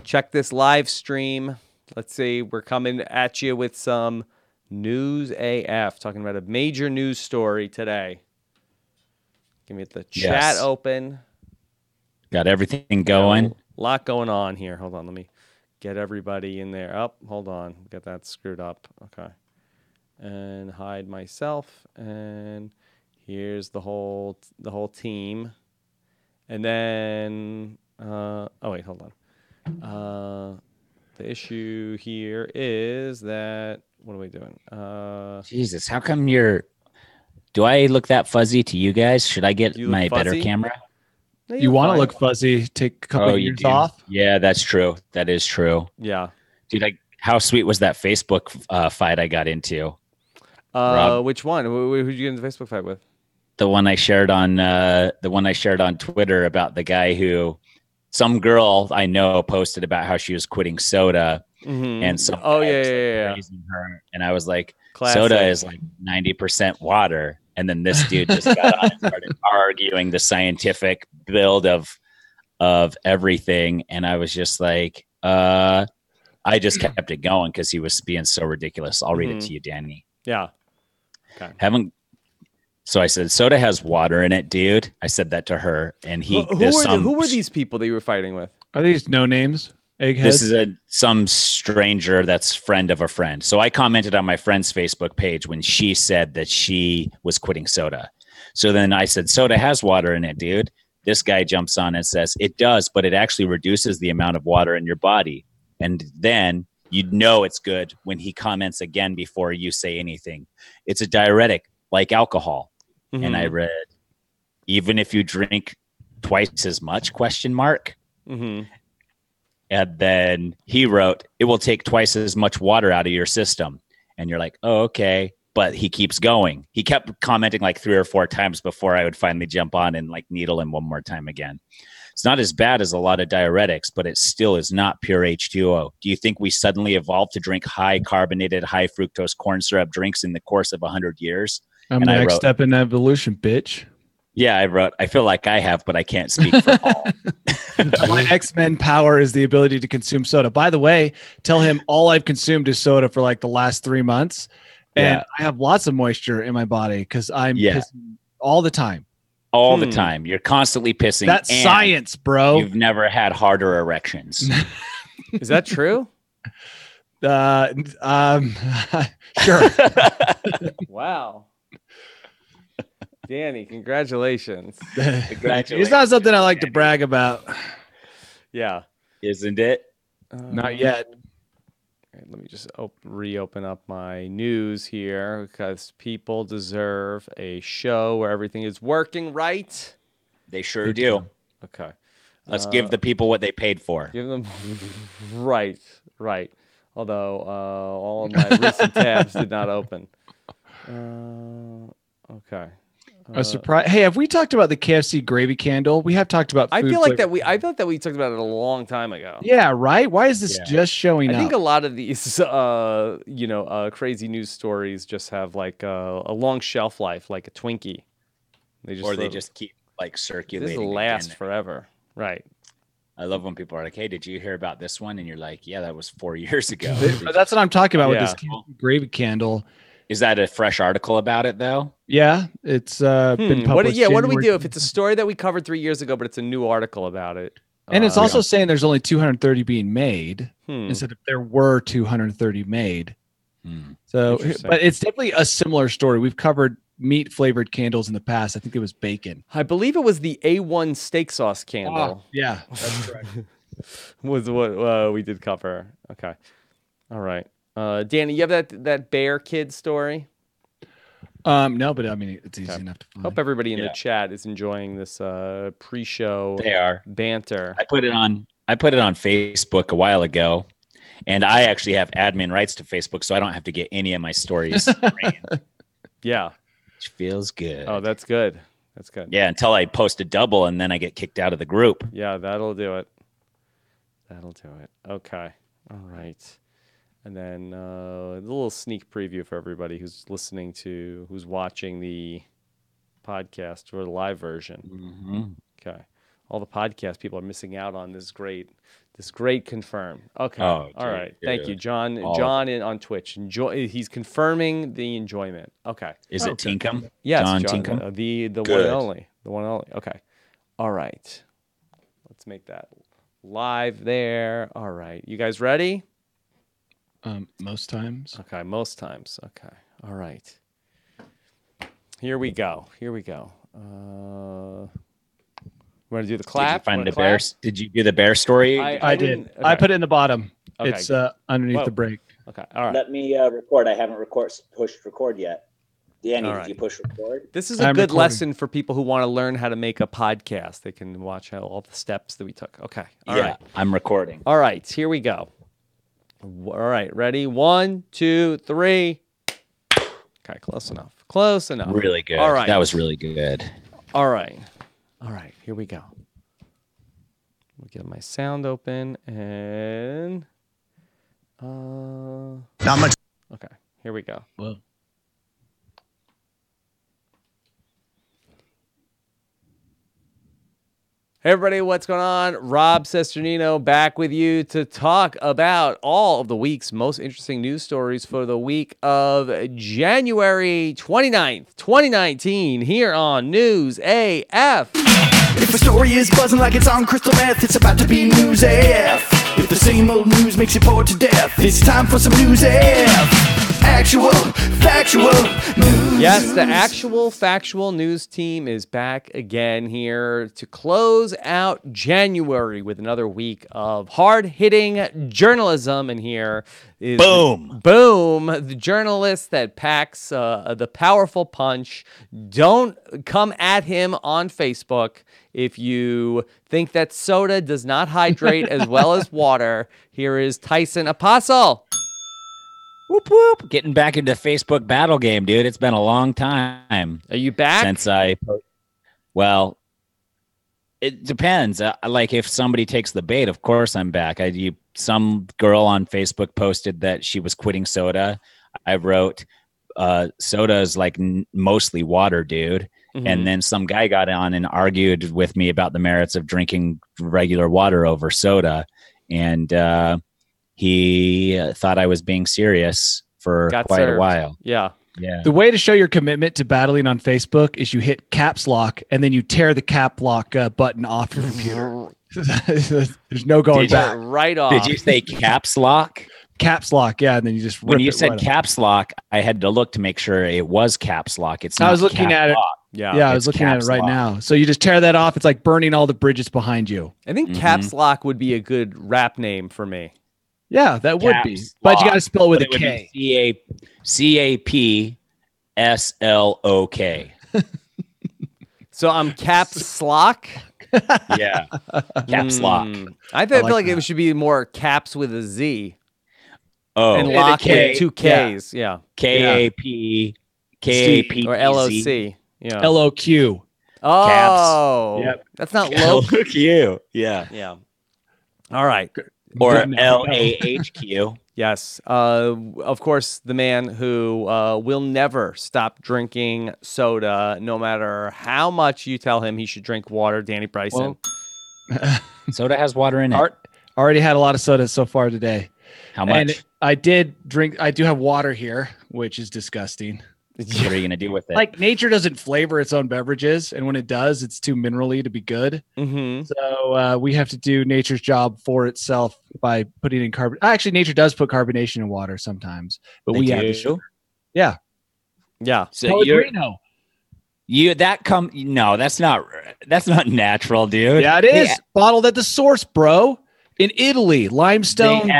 check this live stream. Let's see. We're coming at you with some news AF, talking about a major news story today. Give me the chat open. Got everything going. A lot going on here. Hold on. Let me get everybody in there. Oh, hold on. Get that screwed up. Okay. And hide myself. And here's the whole team. And then, oh wait, hold on. The issue here is that, what are we doing? Jesus, how come do I look that fuzzy to you guys? Should I get my better camera? No, you want to look fuzzy, take a couple of years off? Yeah, that's true. That is true. Yeah. Dude, how sweet was that Facebook fight I got into? Which one? Who did you get in the Facebook fight with? The one I shared on Twitter about the guy who some girl I know posted about how she was quitting soda, and some praising her, and I was like, soda is like 90% water, and then this dude just got on and started arguing the scientific build of everything, and I was just like, I just kept it going because he was being so ridiculous. I'll read it to you, Danny. Yeah. Okay. So I said, soda has water in it, dude. I said that to her, and who were these people that you were fighting with? Are these no names? Eggheads? This is some stranger that's friend of a friend. So I commented on my friend's Facebook page when she said that she was quitting soda. So then I said, soda has water in it, dude. This guy jumps on and says, it does, but it actually reduces the amount of water in your body. And then you'd know it's good when he comments again before you say anything. It's a diuretic, like alcohol. Mm-hmm. And I read, even if you drink twice as much, ? Mm-hmm. And then he wrote, it will take twice as much water out of your system. And you're like, oh, okay. But he keeps going. He kept commenting like 3 or 4 times before I would finally jump on and like needle him one more time again. It's not as bad as a lot of diuretics, but it still is not pure H2O. Do you think we suddenly evolved to drink high carbonated, high fructose corn syrup drinks in the course of 100 years? I'm the next step in evolution, bitch. Yeah, I wrote, I feel like I have, but I can't speak for all. My X-Men power is the ability to consume soda. By the way, tell him all I've consumed is soda for like the last 3 months. And I have lots of moisture in my body because I'm pissing all the time. All the time. You're constantly pissing. That's science, bro. You've never had harder erections. Is that true? Sure. Wow. Danny, congratulations. It's not something I like to brag about. Yeah. Isn't it? Not yet. Let me just reopen up my news here because people deserve a show where everything is working right. They sure do. Okay. Let's give the people what they paid for. Give them right. Although all of my recent tabs did not open. Okay. A surprise. Hey, have we talked about the KFC gravy candle? We have talked about food. I feel like that we talked about it a long time ago. Yeah, right? Why is this just showing up? I think a lot of these crazy news stories just have like a long shelf life, like a Twinkie. They just keep like circulating. This will last forever. Right. I love when people are like, hey, did you hear about this one? And you're like, yeah, that was 4 years ago. That's what I'm talking about with this gravy candle. Is that a fresh article about it, though? Yeah, it's been published. What do we do if it's a story that we covered 3 years ago, but it's a new article about it? And it's also saying there's only 230 being made instead of there were 230 made. So, but it's definitely a similar story. We've covered meat flavored candles in the past. I think it was bacon. I believe it was the A1 steak sauce candle. Yeah, that's correct. Was what we did cover. Okay, all right. Danny, you have that bear kid story? No, but I mean it's easy enough to find. Hope everybody in the chat is enjoying this pre-show banter. I put it on Facebook a while ago, and I actually have admin rights to Facebook, so I don't have to get any of my stories. Yeah, which feels good. Oh, that's good. That's good. Yeah, until I post a double and then I get kicked out of the group. Yeah, that'll do it. Okay. All right. And then a little sneak preview for everybody who's watching the podcast or the live version. Mm-hmm. Okay. All the podcast people are missing out on this great confirm. Okay. Oh, All right. dude. Thank you, John. All John on Twitch. He's confirming the enjoyment. Okay. Is it Tinkham? Yes, John John. Tinkham? The one Good. and only. The one and only. Okay. All right. Let's make that live there. All right. You guys ready? Most times. Okay. Most times. Okay. All right. Here we go. Want to do the clap? Did you find the bear? Did you do the bear story? I did. Okay. I put it in the bottom. Okay. It's underneath the break. Okay. All right. Let me record. I haven't pushed record yet. Danny, All right. did you push record? This is a good lesson for people who want to learn how to make a podcast. They can watch all the steps that we took. Okay. All right. I'm recording. All right. Here we go. All right. Ready? 1, 2, 3. Okay. Close enough. Really good. All right. That was really good. All right. Here we go. We'll get my sound open and Not much. okay. Here we go. Whoa. Hey everybody, what's going on? Rob Sesternino back with you to talk about all of the week's most interesting news stories for the week of January 29th, 2019 here on News AF. If a story is buzzing like it's on crystal meth, it's about to be News AF. If the same old news makes you bored to death, it's time for some News AF. Actual, factual news. Yes, the actual factual news team is back again here to close out January with another week of hard-hitting journalism. And here is Boom, the journalist that packs the powerful punch. Don't come at him on Facebook if you think that soda does not hydrate as well as water. Here is Tyson Apostle. Whoop whoop! Getting back into Facebook battle game, dude. It's been a long time. Are you back? Well, it depends. Like if somebody takes the bait, of course I'm back. Some girl on Facebook posted that she was quitting soda. I wrote, soda is like mostly water, dude. Mm-hmm. And then some guy got on and argued with me about the merits of drinking regular water over soda. And he thought I was being serious for quite a while. Yeah. The way to show your commitment to battling on Facebook is you hit caps lock and then you tear the cap lock button off your computer. There's no going back. Right off. Did you say caps lock? Caps lock, yeah, and then you just when you said right caps lock, I had to look to make sure it was caps lock. It's not. I was looking at it. Yeah, I was looking at it right now. So you just tear that off. It's like burning all the bridges behind you. I think caps lock would be a good rap name for me. Yeah, that would be. But you got to spell it with a K. CAPSLOK. So I'm caps lock. Yeah, caps lock. I feel like it should be more caps with a Z. Oh, and lock with 2 Ks. Yeah. KAP or LOC. Yeah. LOQ. Oh, Yep. That's not low. LOQ. Yeah. Yeah. All right. Or LAHQ. Yes. Of course, the man who will never stop drinking soda, no matter how much you tell him he should drink water, Danny Bryson. Soda has water in it. Already had a lot of soda so far today. How much? And I do have water here, which is disgusting. What are you going to do with it? Like nature doesn't flavor its own beverages. And when it does, it's too minerally to be good. Mm-hmm. So we have to do nature's job for itself by putting in carbon. Actually, nature does put carbonation in water sometimes, but we have to sugar. Yeah. Yeah. So that's not natural, dude. Yeah, it is. Bottled at the source, bro. In Italy, limestone they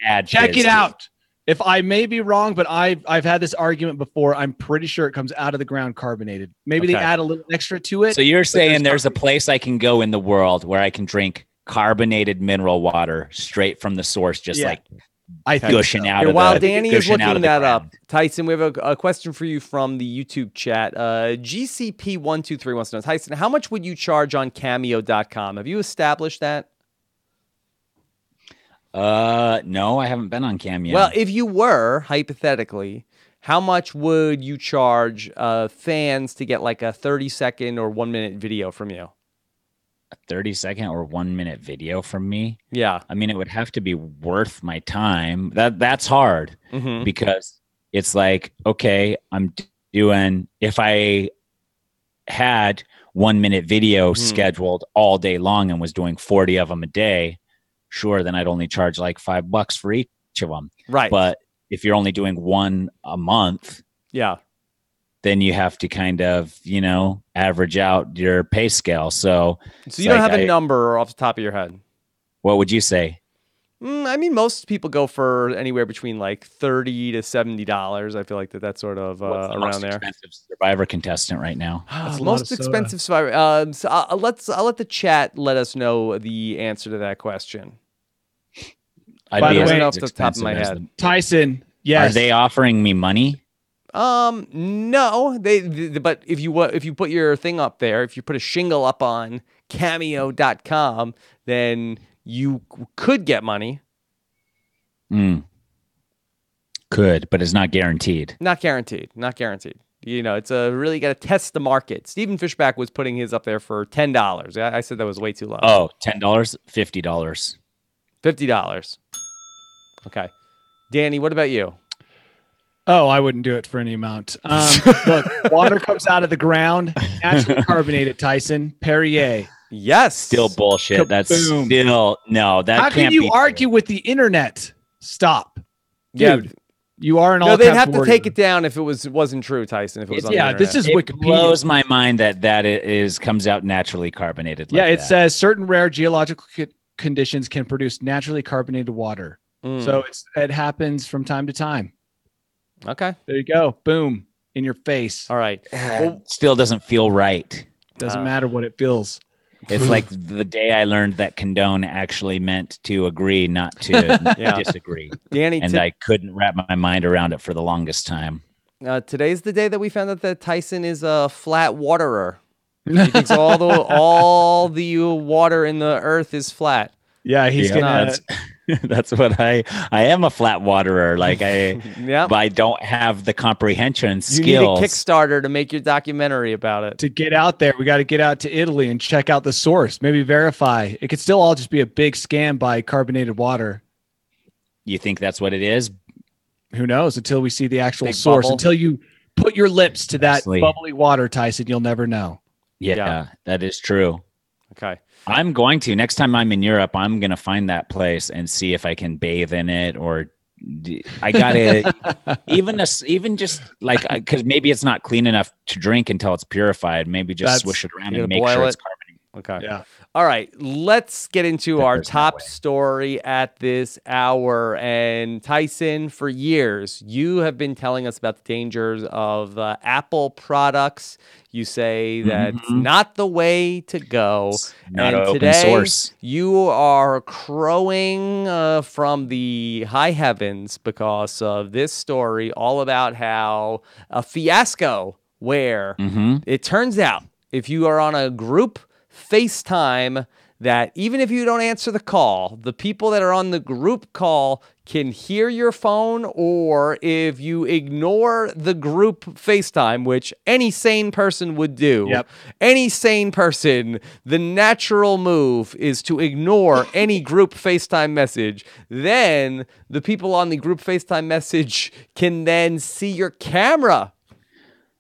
add. Check it out. If I may be wrong, but I've had this argument before. I'm pretty sure it comes out of the ground carbonated. Maybe they add a little extra to it. So you're saying there's a place I can go in the world where I can drink carbonated mineral water straight from the source, gushing out of while Danny is looking that ground. up, Tyson, we have a question for you from the YouTube chat. GCP123 wants to know, Tyson, how much would you charge on Cameo.com? Have you established that? No, I haven't been on Cameo. Well, if you were, hypothetically, how much would you charge fans to get like a 30-second or 1-minute video from you? a 30-second or 1-minute video from me. Yeah. I mean, it would have to be worth my time. That's hard because it's like, okay, I'm doing, if I had 1-minute video scheduled all day long and was doing 40 of them a day, sure, then I'd only charge like $5 for each of them. Right. But if you're only doing one a month, yeah, then you have to kind of, average out your pay scale. So you don't have a number off the top of your head. What would you say? I mean, most people go for anywhere between like $30 to $70. I feel like that's sort of What's the around most there. Expensive Survivor contestant right now. That's Most expensive Survivor. So I'll let the chat let us know the answer to that question. By the way, off the top of my head, Tyson. Yes. Are they offering me money? No. But if you put your thing up there, if you put a shingle up on Cameo.com, then you could get money. Could, but it's not guaranteed. Not guaranteed. It's really got to test the market. Stephen Fishback was putting his up there for $10. I said that was way too low. Oh, $10, $50. $50. Okay. Danny, what about you? Oh, I wouldn't do it for any amount. Look, water comes out of the ground, naturally carbonated, Tyson. Perrier. Yes. Still bullshit. Kaboom. That's still, no, that How can't can you be argue with the internet? Stop. Yeah. Dude, you are an all. No, they'd have to take it down if it wasn't true, Tyson. If it was on the internet. This is It Wikipedia. blows my mind that it comes out naturally carbonated. Yeah, like it that. says certain rare geological conditions can produce naturally carbonated water. So it happens from time to time. Okay. There you go. Boom. In your face. All right. Well, Still doesn't feel right. Doesn't matter what it feels. It's like the day I learned that condone actually meant to agree, not to disagree. Danny, and I couldn't wrap my mind around it for the longest time. Today's the day that we found out that Tyson is a flat waterer. He thinks all the water in the earth is flat. Yeah, he's gonna. That's what I am a flat waterer. Like but I don't have the comprehension skills. You need a Kickstarter to make your documentary about it. To get out there, we got to get out to Italy and check out the source. Maybe verify. It could still all just be a big scam by carbonated water. You think that's what it is? Who knows? Until we see the actual Big source. bubble. Until you put your lips to that bubbly water, Tyson, you'll never know. Yeah, that is true. Okay. I'm going to. Next time I'm in Europe, I'm going to find that place and see if I can bathe in it, or I got to even just like, because maybe it's not clean enough to drink until it's purified. Maybe just swish it around and make sure it's carbonated. Okay. Yeah. All right. Let's get into our top story at this hour. And Tyson, for years, you have been telling us about the dangers of Apple products. You say that's not the way to go. Not and open today, source. You are crowing from the high heavens because of this story all about how a fiasco where it turns out if you are on a group FaceTime, that even if you don't answer the call, the people that are on the group call can hear your phone, or if you ignore the group FaceTime, which any sane person would do, any sane person, the natural move is to ignore any group FaceTime message. Then the people on the group FaceTime message can then see your camera.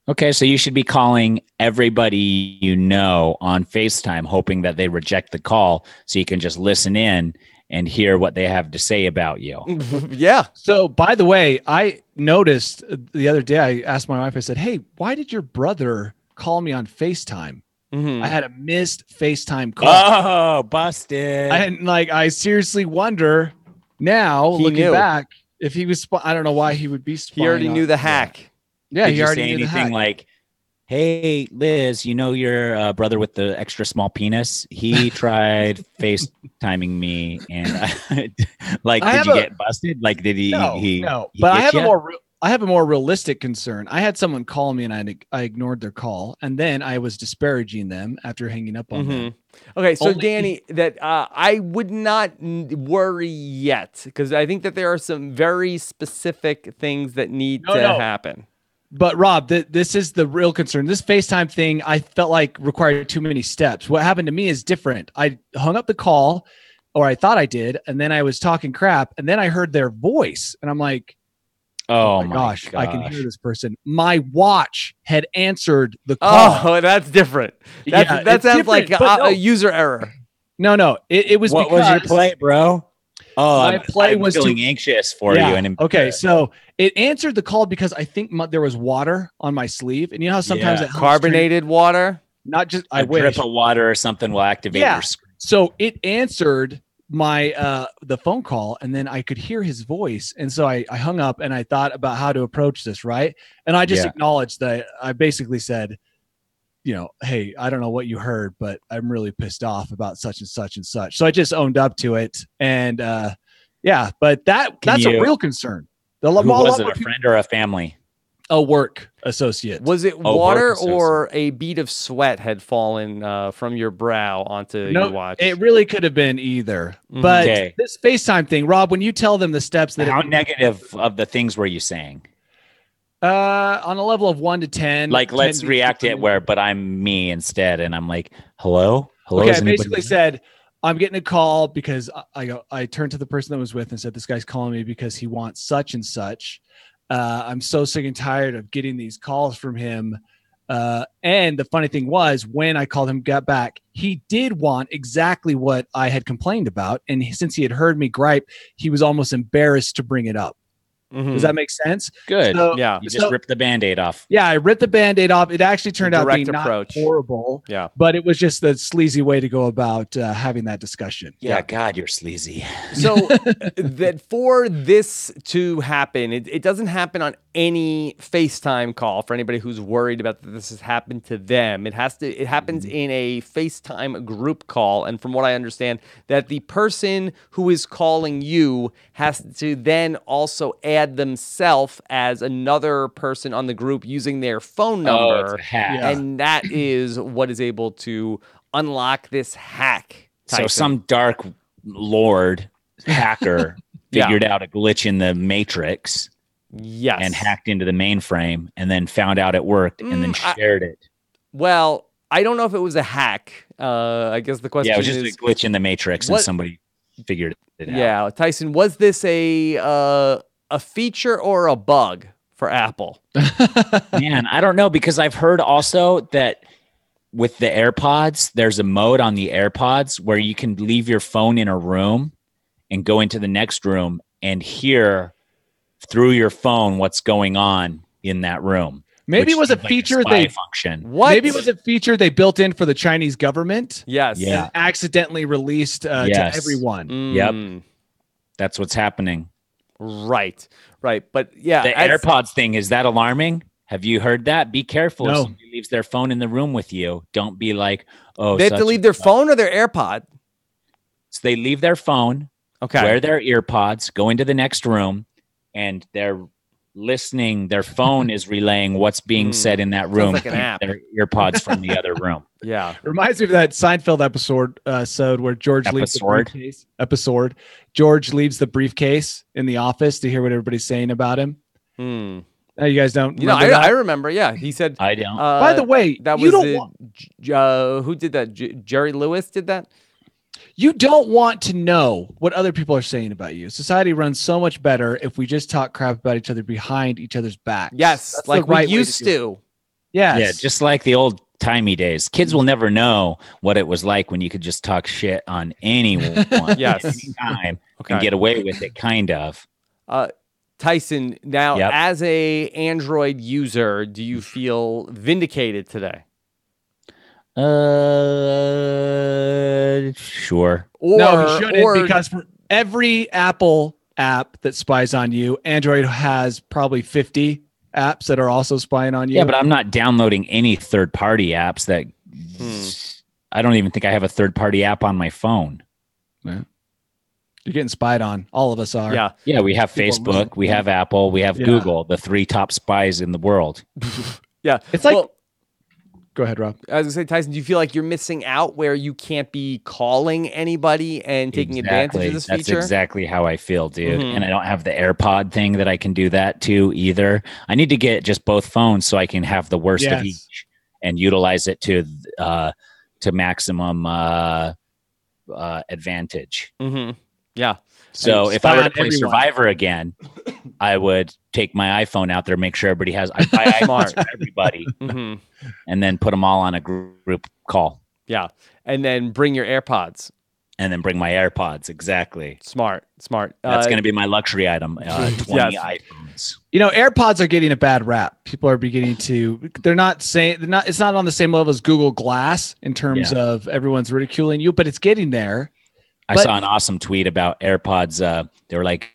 Okay, so you should be calling everybody you know on FaceTime, hoping that they reject the call so you can just listen in and hear what they have to say about you. Yeah. So, by the way, I noticed the other day, I asked my wife, I said, hey, why did your brother call me on FaceTime? I had a missed FaceTime call. Oh, busted. I seriously wonder now, looking back, if he was, I don't know why he would be spying. He already knew the hack. Yeah, Did he you already say knew the anything hack. like, hey, Liz, you know your brother with the extra small penis? He tried FaceTiming me, and did you get busted? Like, did he? No. But I have a more realistic concern. I had someone call me, and I ignored their call, and then I was disparaging them after hanging up on them. Okay, so Danny, that I would not worry yet, because I think that there are some very specific things that need to happen. But Rob, this is the real concern. This FaceTime thing, I felt like required too many steps. What happened to me is different. I hung up the call, or I thought I did, and then I was talking crap, and then I heard their voice, and I'm like, oh my gosh, I can hear this person. My watch had answered the call. Oh, that's different. That sounds like a user error. No. It was what was your play, bro? Oh, my play was feeling anxious for you. And okay, so it answered the call because I think there was water on my sleeve, and you know how sometimes it carbonated water, not just a drip of water or something will activate your screen. So it answered my the phone call, and then I could hear his voice, and so I hung up and I thought about how to approach this, right? And I just acknowledged that. I basically said, hey, I don't know what you heard, but I'm really pissed off about such and such and such. So I just owned up to it. And but that's a real concern. Who was it, a friend or a family? A work associate. Was it water or a bead of sweat had fallen from your brow onto your watch? It really could have been either. But this FaceTime thing, Rob, when you tell them the steps that... How negative of the things were you saying? On a level of 1 to 10. Like, let's react to it but I'm me instead. And I'm like, hello? Okay, I basically said, I'm getting a call because I turned to the person that was with and said, this guy's calling me because he wants such and such. I'm so sick and tired of getting these calls from him. And the funny thing was, when I called him, got back, he did want exactly what I had complained about. And since he had heard me gripe, he was almost embarrassed to bring it up. Does that make sense? Good. So, you just ripped the Band-Aid off. Yeah, I ripped the Band-Aid off. It actually turned out being not horrible. Yeah. But it was just the sleazy way to go about having that discussion. Yeah, God, you're sleazy. So that for this to happen, it doesn't happen on any FaceTime call for anybody who's worried about that this has happened to them. It happens in a FaceTime group call. And from what I understand, that the person who is calling you has to then also add themselves as another person on the group using their phone number. It's a hack. And that is what is able to unlock this hack. Tyson. So some dark lord hacker figured out a glitch in the matrix. Yes. And hacked into the mainframe and then found out it worked and then shared it. Well, I don't know if it was a hack. I guess the question is... Yeah, it was just a glitch in the matrix and somebody figured it out. Yeah, Tyson, was this a feature or a bug for Apple? Man, I don't know, because I've heard also that with the AirPods, there's a mode on the AirPods where you can leave your phone in a room and go into the next room and hear through your phone what's going on in that room. Maybe it was a feature function. What? Maybe it was a feature they built in for the Chinese government. Yes. Yeah. And accidentally released to everyone. Yep. That's what's happening. Right. But yeah. The AirPods thing, is that alarming? Have you heard that? Be careful if somebody leaves their phone in the room with you. Don't be like, oh, they have to leave their phone or their AirPod? So they leave their phone, wear their earpods, go into the next room, and they're listening. Their phone is relaying what's being said in that room. Like an app. Their earpods from the other room. Yeah. It reminds me of that Seinfeld episode where George leaves the briefcase. George leaves the briefcase in the office to hear what everybody's saying about him. You guys don't. I remember. Yeah, he said. I don't. By the way, that was who did that? Jerry Lewis did that. You don't want to know what other people are saying about you. Society runs so much better if we just talk crap about each other behind each other's backs. Yes, that's like we used to. Yes. Yeah, just like the old timey days. Kids will never know what it was like when you could just talk shit on anyone anytime and get away with it, kind of. Tyson, now as a Android user, do you feel vindicated today? Sure. No, he shouldn't, because for every Apple app that spies on you, Android has probably 50 apps that are also spying on you. Yeah, but I'm not downloading any third-party apps that I don't even think I have a third-party app on my phone. Yeah. You're getting spied on. All of us are. Yeah, we have Facebook, we have Apple, we have Google, the 3 top spies in the world. Yeah. It's like Go ahead, Rob. I was going to say, Tyson, do you feel like you're missing out where you can't be calling anybody and taking advantage of this feature? That's exactly how I feel, dude. And I don't have the AirPod thing that I can do that too either. I need to get just both phones so I can have the worst of each and utilize it to maximum advantage. Yeah. So if I were to play Survivor again, I would take my iPhone out there, make sure everybody has iPhones for everybody, and then put them all on a group call. Yeah. And then bring your AirPods. And then bring my AirPods. Exactly. Smart. That's going to be my luxury item. 20 iPhones. You know, AirPods are getting a bad rap. People are beginning to. It's not on the same level as Google Glass in terms of everyone's ridiculing you, but it's getting there. I saw an awesome tweet about AirPods. They were like,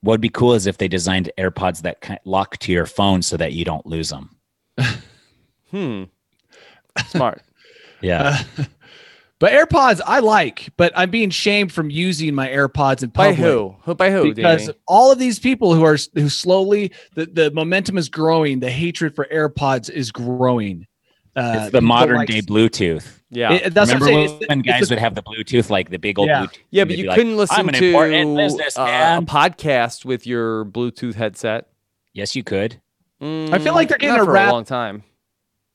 what would be cool is if they designed AirPods that lock to your phone so that you don't lose them. Smart. Yeah. But AirPods I like, but I'm being shamed from using my AirPods in public. By who? Because Danny? all of these people who slowly, the momentum is growing. The hatred for AirPods is growing. It's the modern day Bluetooth. Yeah. That's Remember when guys would have the Bluetooth, like the big old Bluetooth? Yeah, but you couldn't listen I'm an to important business, man. a podcast with your Bluetooth headset. Yes, you could. I feel like they're getting Not a for rap. a long time.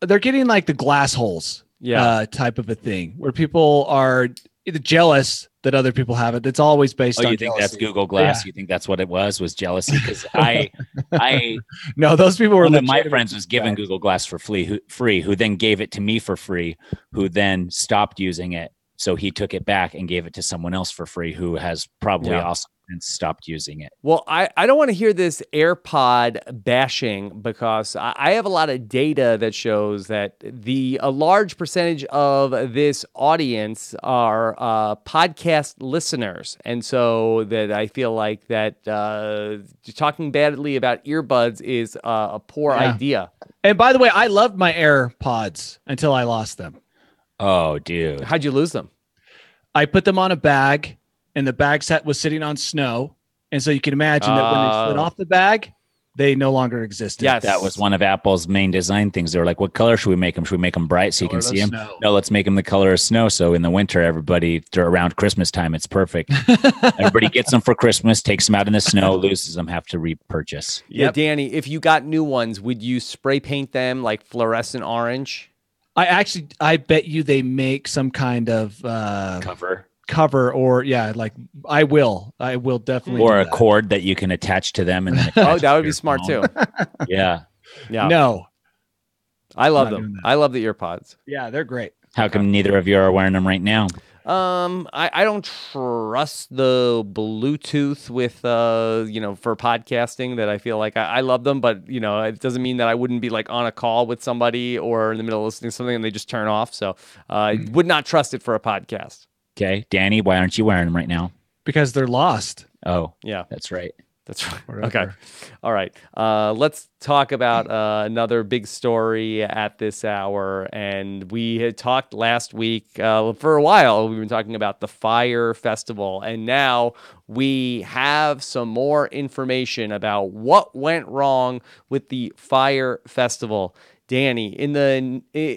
They're getting like the glass holes type of a thing where people are either jealous that other people have it. It's always based on you think jealousy. that's Google Glass? Yeah. You think that's what it was jealousy? Because I no, those people were one of my friends was given Google Glass for free, who then gave it to me for free, who then stopped using it. So he took it back and gave it to someone else for free who has probably also stopped using it. Well, I don't want to hear this AirPod bashing because I have a lot of data that shows that a large percentage of this audience are podcast listeners. And so that I feel like that talking badly about earbuds is a poor idea. And by the way, I loved my AirPods until I lost them. Oh, dude. How'd you lose them? I put them on a bag, and the bag set was sitting on snow. And so you can imagine that when they slid off the bag, they no longer existed. Yes. That was one of Apple's main design things. They were like, what color should we make them? Should we make them bright so you can see them? Snow. No, let's make them the color of snow. So in the winter, everybody, around Christmas time, it's perfect. Everybody gets them for Christmas, takes them out in the snow, loses them, have to repurchase. Yeah, Danny, if you got new ones, would you spray paint them like fluorescent orange? I bet you they make some kind of cover or I will definitely or a cord that you can attach to them and then that would be smart too. Yeah no, I love them. I love the earpods. Yeah, they're great. How come neither of you are wearing them right now? I don't trust the Bluetooth with for podcasting. That I feel like I love them, but it doesn't mean that I wouldn't be like on a call with somebody or in the middle of listening to something and they just turn off. So I would not trust it for a podcast. Okay, Danny, why aren't you wearing them right now? Because they're lost. Oh, yeah, that's right. That's right. Okay. All right. Let's talk about another big story at this hour. And we had talked last week for a while. We've been talking about the Fire Festival. And now we have some more information about what went wrong with the Fire Festival. Danny,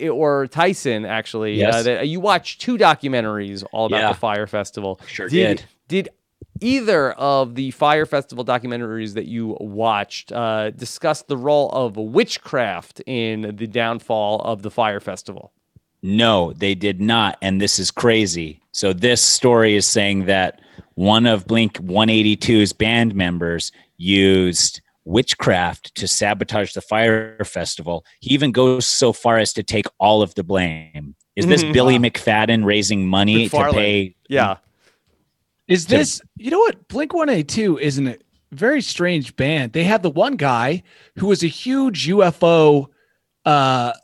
or Tyson, actually, yes. You watched 2 documentaries all about the Fire Festival. Sure did. Did either of the Fire Festival documentaries that you watched discuss the role of witchcraft in the downfall of the Fire Festival? No, they did not. And this is crazy. So this story is saying that one of Blink 182's band members used witchcraft to sabotage the Fire Festival. He even goes so far as to take all of the blame. Is this Billy McFadden raising money to pay? Yeah. Is this, you know what? Blink 182 isn't a very strange band. They have the one guy who is a huge UFO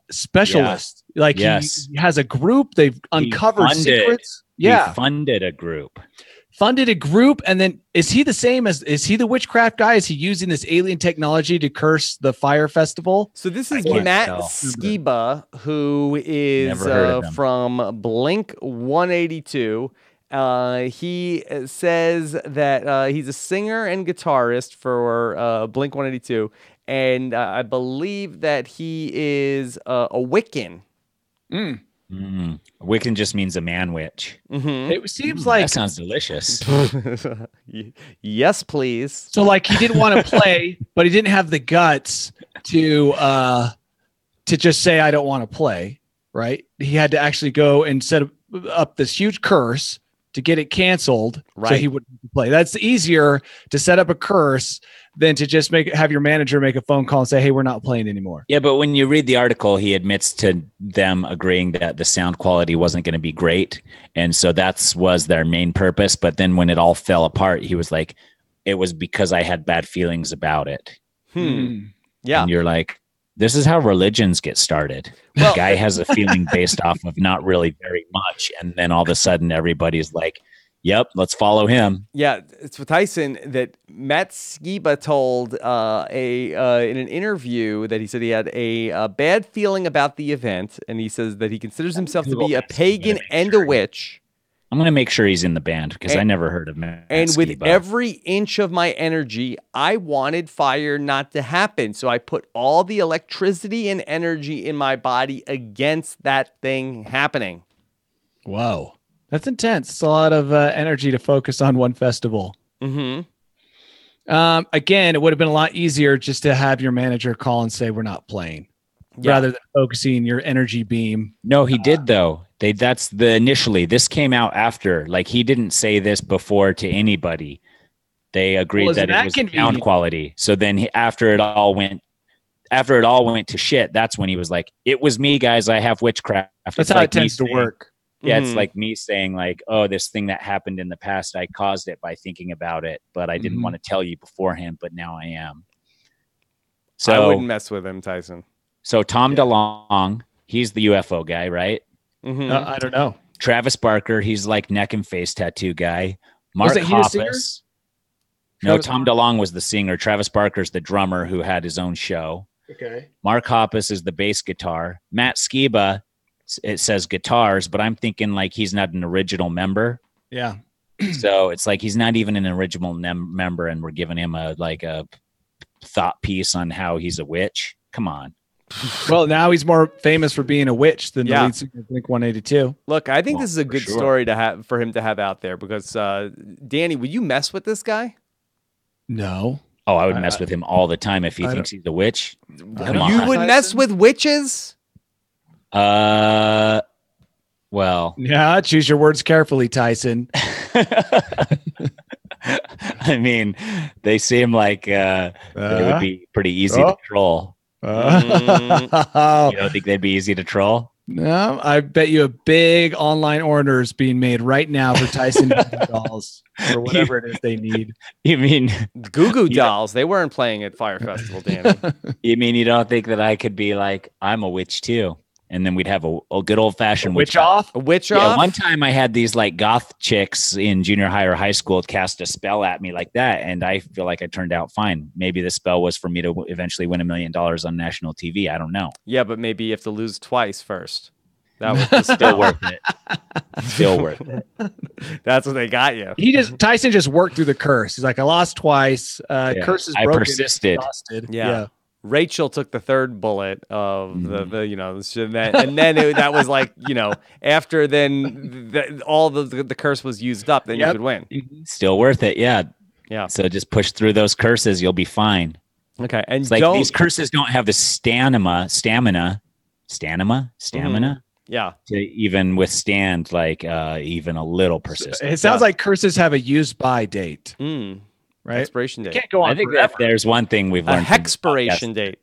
specialist. Yeah. Like he has a group. They've uncovered secrets. Yeah. He funded a group. And then is he the witchcraft guy? Is he using this alien technology to curse the Fire Festival? So this is Matt Skiba, who is from Blink 182. He says that he's a singer and guitarist for Blink 182, and I believe that he is a Wiccan. Wiccan just means a man witch. It seems That like sounds delicious. Yes, please. so. Like he didn't want to play, but he didn't have the guts to just say I don't want to play. Right? He had to actually go and set up this huge curse to get it canceled, so Right. he wouldn't play. That's easier to set up a curse than to just have your manager make a phone call and say, "Hey, we're not playing anymore." Yeah, but when you read the article, he admits to them agreeing that the sound quality wasn't going to be great. And so that was their main purpose. But then when it all fell apart, he was like, it was because I had bad feelings about it. Yeah. And you're like, this is how religions get started. Well- The guy has a feeling based off of not really very much. And then all of a sudden, everybody's like, yep, let's follow him. Yeah, it's with Tyson that Matt Skiba told in an interview that he said he had a bad feeling about the event, and he says that he considers himself to be a pagan and a witch. I'm going to make sure he's in the band because I never heard of Matt And with Skiba. every inch of my energy, I wanted fire not to happen. So I put all the electricity and energy in my body against that thing happening. Whoa, that's intense. It's a lot of energy to focus on one festival. Mm-hmm. Again, it would have been a lot easier just to have your manager call and say we're not playing, rather than focusing your energy beam. No, he did though. That's the initially. This came out after. Like he didn't say this before to anybody. They agreed that it was sound quality. So then after it all went to shit, that's when he was like, "It was me, guys. I have witchcraft." That's how it tends to work. Yeah, it's like me saying like, "Oh, this thing that happened in the past, I caused it by thinking about it, but I didn't want to tell you beforehand, but now I am." So I wouldn't mess with him, Tyson. So Tom DeLonge, he's the UFO guy, right? I don't know. Travis Barker, he's like neck and face tattoo guy. Mark Wasn't he the singer? Hoppus. No, Tom DeLonge was the singer. Travis Barker's the drummer who had his own show. Okay. Mark Hoppus is the bass guitar. Matt Skiba, it says guitars, but I'm thinking like he's not an original member. Yeah. So it's like he's not even an original member, and we're giving him a thought piece on how he's a witch. Come on. Well, now he's more famous for being a witch than the lead singer of Blink-182. Look, I think this is a good story to have for him to have out there because Danny, would you mess with this guy? No. Oh, I would mess with him all the time if he thinks he's a witch. Come on. You would mess with witches? Well. Yeah, choose your words carefully, Tyson. I mean, they seem like they would be pretty easy to troll. You don't think they'd be easy to troll? No, I bet you a big online order is being made right now for Tyson dolls or whatever it is they need. You mean Goo Goo Dolls? They weren't playing at Fire Festival, Danny. You mean you don't think that I could be like, I'm a witch too? And then we'd have a good old fashioned witch off. A witch Yeah, off? one time I had these like goth chicks in junior high or high school cast a spell at me like that, and I feel like I turned out fine. Maybe the spell was for me to eventually win $1 million on national TV. I don't know. Yeah, but maybe you have to lose twice first. That was the Still spell. worth it. Still worth it. That's what they got you. Tyson just worked through the curse. He's like, I lost twice. Curse is I broken. persisted. Exhausted. Yeah. Rachel took the third bullet of and then that was like, after then all the curse was used up, then you could win. Still worth it. Yeah. Yeah. So just push through those curses. You'll be fine. Okay. And it's like these curses don't have the stamina. Yeah. To even withstand even a little persistence. It sounds like curses have a use by date. Right? Expiration date. Can't go on I think forever. that there's one thing we've A learned. hexpiration date.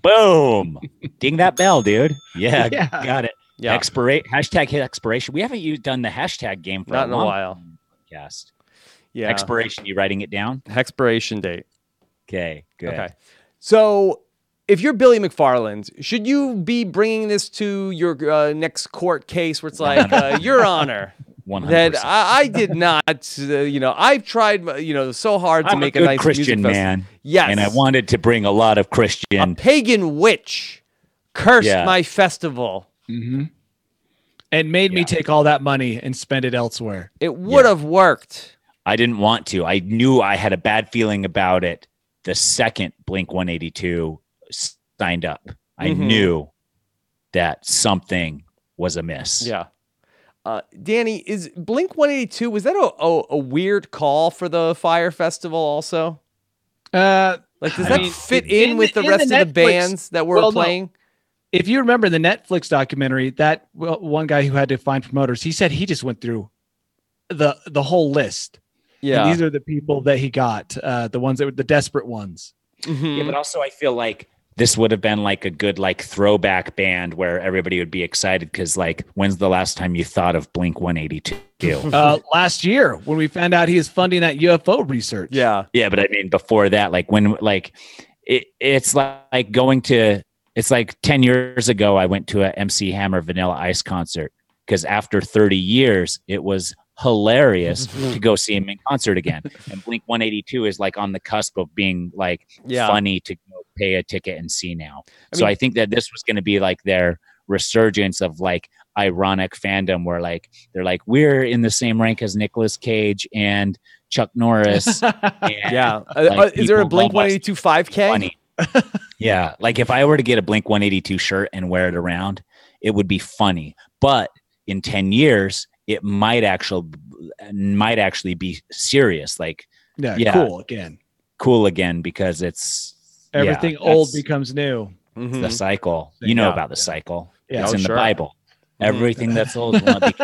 Boom. Ding that bell, dude. Yeah. Got it. Yeah. Hashtag expiration. We haven't done the hashtag game for Not in a long while. Podcast. Yeah. Expiration. You writing it down? Expiration date. Okay. Good. Okay. So if you're Billy McFarland, should you be bringing this to your next court case where it's like, Your Honor, 100%. that I did not, I've tried, so hard to I'm make a good nice Christian music festival. man. Yes. And I wanted to bring a lot of A Christian. pagan witch cursed my festival. Mm-hmm. And made me take all that money and spend it elsewhere. It would have worked. I didn't want to. I knew I had a bad feeling about it the second Blink 182 signed up. I knew. that something was amiss. Yeah. Danny, is Blink 182, was that a weird call for the Fire Festival also? Like, does that fit in with the rest of the bands that were playing? No. If you remember the Netflix documentary, that one guy who had to find promoters, he said he just went through the whole list. Yeah. And these are the people that he got, the ones that were the desperate ones. Mm-hmm. Yeah, but also I feel like this would have been like a good like throwback band where everybody would be excited because like when's the last time you thought of Blink 182? Last year when we found out he is funding that UFO research. Yeah, but I mean before that, like when like it's like going to it's like 10 years ago I went to a MC Hammer Vanilla Ice concert because after 30 years it was hilarious to go see him in concert again. And Blink 182 is like on the cusp of being like funny to go pay a ticket and see now. I think that this was going to be like their resurgence of like ironic fandom where like they're like we're in the same rank as Nicolas Cage and Chuck Norris. And, is there a Blink 182 5K? Yeah, like if I were to get a Blink 182 shirt and wear it around, it would be funny. But in 10 years it might actually be serious. Like, cool again because it's everything old becomes new. Mm-hmm. The cycle, about the cycle. Yeah, it's in the Bible. Everything that's old will be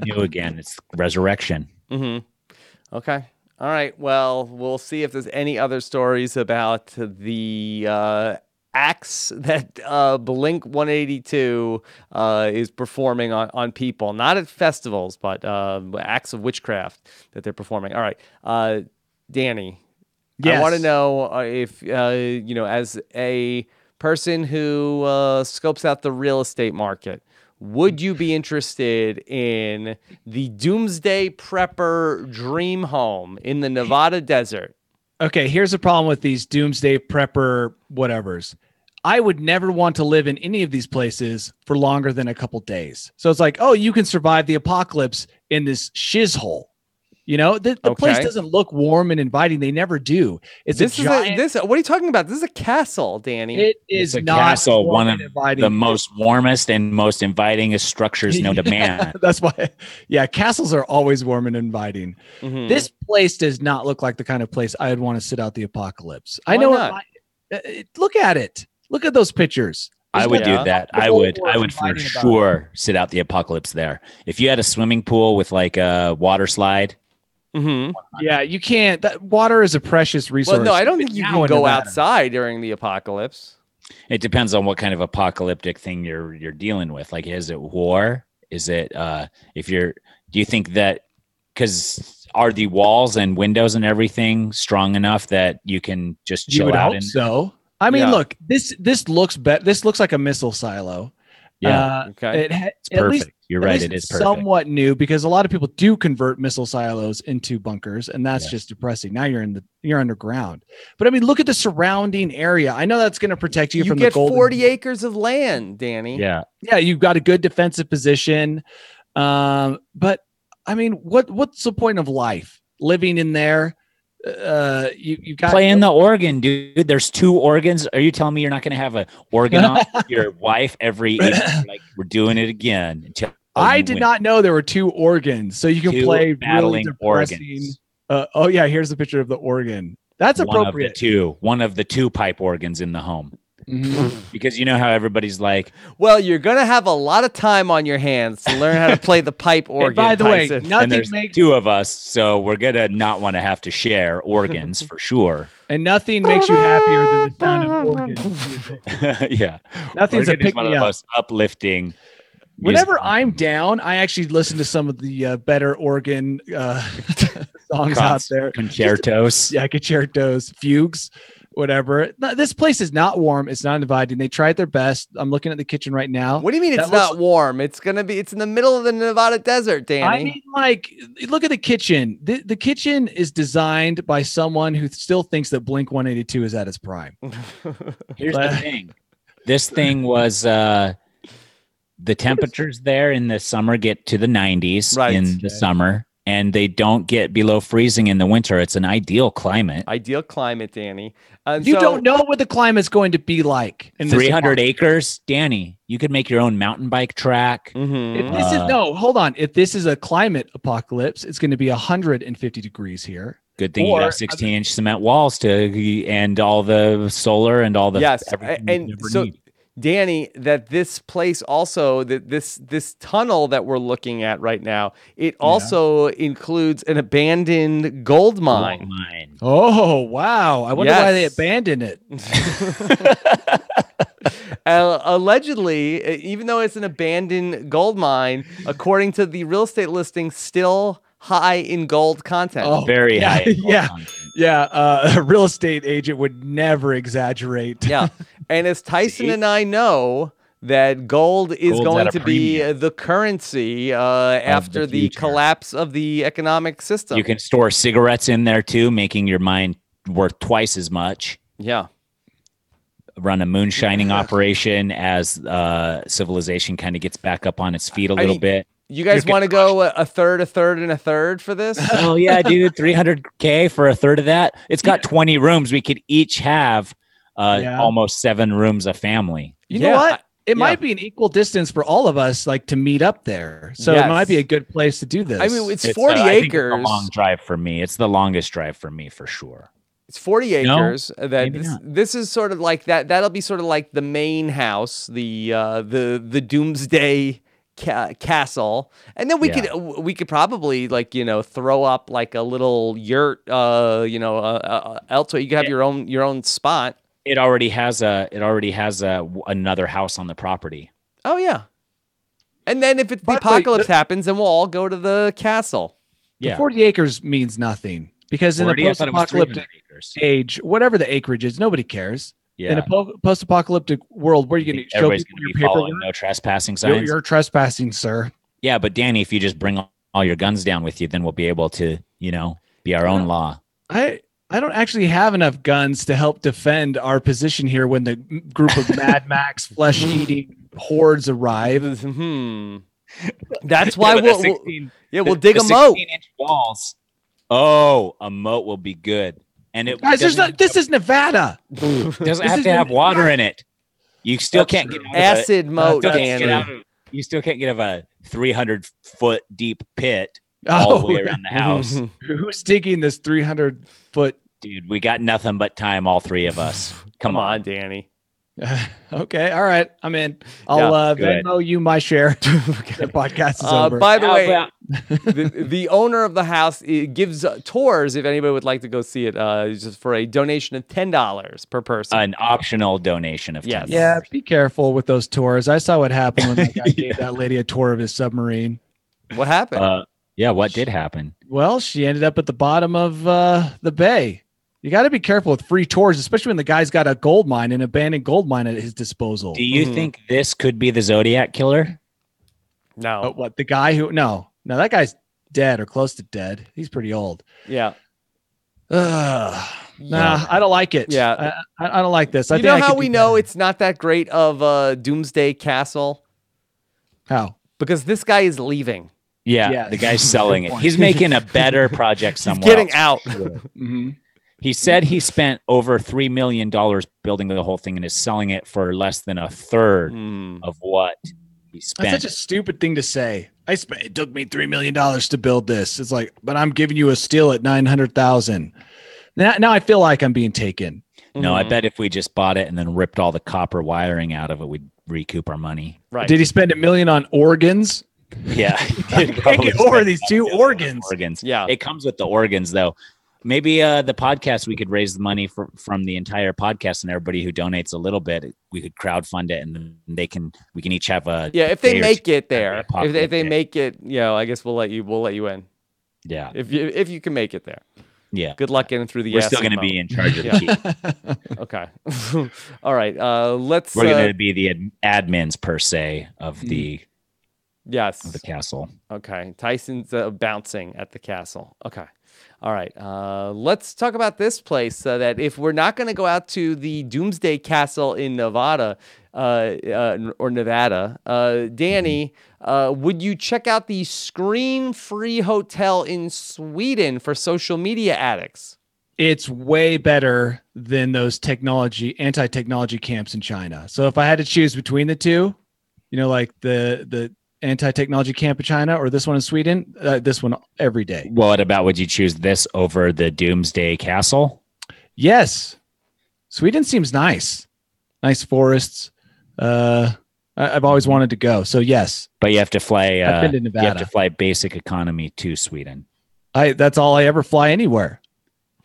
new again. It's resurrection. Mm-hmm. Okay. All right. Well, we'll see if there's any other stories about the acts that Blink 182 is performing on people, not at festivals, but acts of witchcraft that they're performing. All right, Danny, I want to know if as a person who scopes out the real estate market, would you be interested in the Doomsday Prepper dream home in the Nevada desert? Okay, here's the problem with these Doomsday Prepper whatevers. I would never want to live in any of these places for longer than a couple days. So it's like, oh, you can survive the apocalypse in this shiz hole. The place doesn't look warm and inviting. They never do. It's what are you talking about? This is a castle, Danny. It is a castle, one of the most warmest and most inviting structures known to man. That's why. Yeah, castles are always warm and inviting. Mm-hmm. This place does not look like the kind of place I would want to sit out the apocalypse. Why not? Look at it. Look at those pictures. I would do that. I would for sure sit out the apocalypse there. If you had a swimming pool with like a water slide. Mm-hmm. Yeah, you can't. That water is a precious resource. Well, no, I don't think you can go outside during the apocalypse. It depends on what kind of apocalyptic thing you're dealing with. Like, is it war? Is it do you think that because are the walls and windows and everything strong enough that you can just chill out? Hope so. I mean, look, this looks This looks like a missile silo. Yeah. Okay. It's perfect. You're right. It is perfect. Somewhat new because a lot of people do convert missile silos into bunkers, and that's just depressing. Now you're underground. But I mean, look at the surrounding area. I know that's going to protect you from the golden. 40 acres of land, Danny. Yeah. Yeah, you've got a good defensive position. But I mean, what's the point of life living in there? You got playing the organ, dude. There's 2 organs. Are you telling me you're not going to have an organ on your wife every like we're doing it again? I did not know there were 2 organs, so you can play battling really organs. Here's the picture of the organ. That's appropriate. One of the two pipe organs in the home. Mm-hmm. Because you know how everybody's like, well, you're going to have a lot of time on your hands to learn how to play the pipe organ. By the way, there's 2 of us, so we're going to not want to have to share organs for sure. And nothing makes you happier than the sound of organs. Yeah. Nothing's a pick me up. Most uplifting. Whenever I'm down, I actually listen to some of the better organ songs out there. Concertos. Concertos, fugues. Whatever. This place is not warm. It's not inviting. They tried their best. I'm looking at the kitchen right now. What do you mean it's not warm? It's in the middle of the Nevada desert, Danny. I mean, like, look at the kitchen. The kitchen is designed by someone who still thinks that Blink 182 is at its prime. Here's the thing. This thing was the temperatures there in the summer get to the 90s in the summer. and they don't get below freezing in the winter. It's an ideal climate. Ideal climate, Danny. You don't know what the climate's going to be like. In 300 acres, Danny. You could make your own mountain bike track. Mm-hmm. If this is hold on. If this is a climate apocalypse, it's going to be 150 degrees here. Good thing you got 16-inch cement walls and all the solar and all the and so need. Danny, that this place also this tunnel that we're looking at right now, it also includes an abandoned gold mine. Oh wow! I wonder why they abandoned it. Allegedly, even though it's an abandoned gold mine, according to the real estate listing, still high in gold content. Oh, very high. A real estate agent would never exaggerate. Yeah. And as Tyson and I know, that gold is going to be the currency after the collapse of the economic system. You can store cigarettes in there too, making your mind worth twice as much. Yeah. Run a moonshining operation as civilization kind of gets back up on its feet a little bit. You guys want to go a third, and a third for this? Oh yeah, dude, $300K for a third of that. It's got 20 rooms. We could each have almost 7 rooms a family. You know what? It might be an equal distance for all of us, like to meet up there. So it might be a good place to do this. I mean, it's 40 acres. It's a long drive for me. It's the longest drive for me for sure. It's 40 acres. This is sort of like that. That'll be sort of like the main house, the Doomsday castle, and then we could probably throw up like a little yurt elsewhere. You could have your own spot. It already has another house on the property. Oh yeah. And then if the apocalypse happens, then we'll all go to the castle. The 40 acres means nothing because in a post-apocalyptic age, whatever the acreage is, nobody cares. Yeah. In a post-apocalyptic world, where are you going to show people your paperwork? No trespassing signs. You're trespassing, sir. Yeah, but Danny, if you just bring all your guns down with you, then we'll be able to, be our own law. I don't actually have enough guns to help defend our position here when the group of Mad Max flesh-eating hordes arrive. That's why we'll dig a moat. 16-inch walls. Oh, a moat will be good. And guys, this is Nevada. Doesn't have to have water in it. You still can't get acid moat, Danny. You still can't get out of a 300-foot deep pit all the way around the house. Who's digging this 300-foot? Dude, we got nothing but time, all three of us. Come on, Danny. Okay, all right, I'm in. I'll Venmo you my share. The podcast is over. By the way, the owner of the house gives tours if anybody would like to go see it, just for a donation of $10 per person. An optional donation of $10. Yeah, be careful with those tours. I saw what happened when that guy gave that lady a tour of his submarine. What happened? What did happen? Well, she ended up at the bottom of the bay. You got to be careful with free tours, especially when the guy's got a gold mine, an abandoned gold mine at his disposal. Do you think this could be the Zodiac killer? No. What, the guy who... No, that guy's dead or close to dead. He's pretty old. Yeah. Nah, I don't like it. Yeah. I don't like this. You know how we know it's not that great of Doomsday Castle? How? Because this guy is leaving. Yeah, the guy's selling it. He's making a better project somewhere. He's getting out. He said he spent over $3 million building the whole thing and is selling it for less than a third of what he spent. That's such a stupid thing to say. It took me $3 million to build this. It's like, but I'm giving you a steal at $900,000. Now I feel like I'm being taken. No, I bet if we just bought it and then ripped all the copper wiring out of it, we'd recoup our money. Right? Did he spend $1 million on organs? Yeah, these two organs. Yeah, it comes with the organs though. Maybe the podcast, we could raise the money from the entire podcast, and everybody who donates a little bit, we could crowdfund it, and we can each have a if they make it there. If they make it, I guess we'll let you in. Yeah, if you can make it there. Yeah. Good luck getting through the. We're still going to be in charge of the key. Okay. All right. We're going to be the admins per se of the Yes. of the castle. Okay. Tyson's bouncing at the castle. Okay. All right. Let's talk about this place. So that if we're not going to go out to the Doomsday Castle in Nevada, or Nevada, Danny, would you check out the ScreenFree Hotel in Sweden for social media addicts? It's way better than those anti-technology camps in China. So if I had to choose between the two, like the anti-technology camp in China or this one in Sweden, this one every day. What about, would you choose this over the Doomsday Castle? Yes. Sweden seems nice. Nice forests. I've always wanted to go. So yes. But you have to fly, I've been to Nevada. you have to fly basic economy to Sweden. That's all I ever fly anywhere.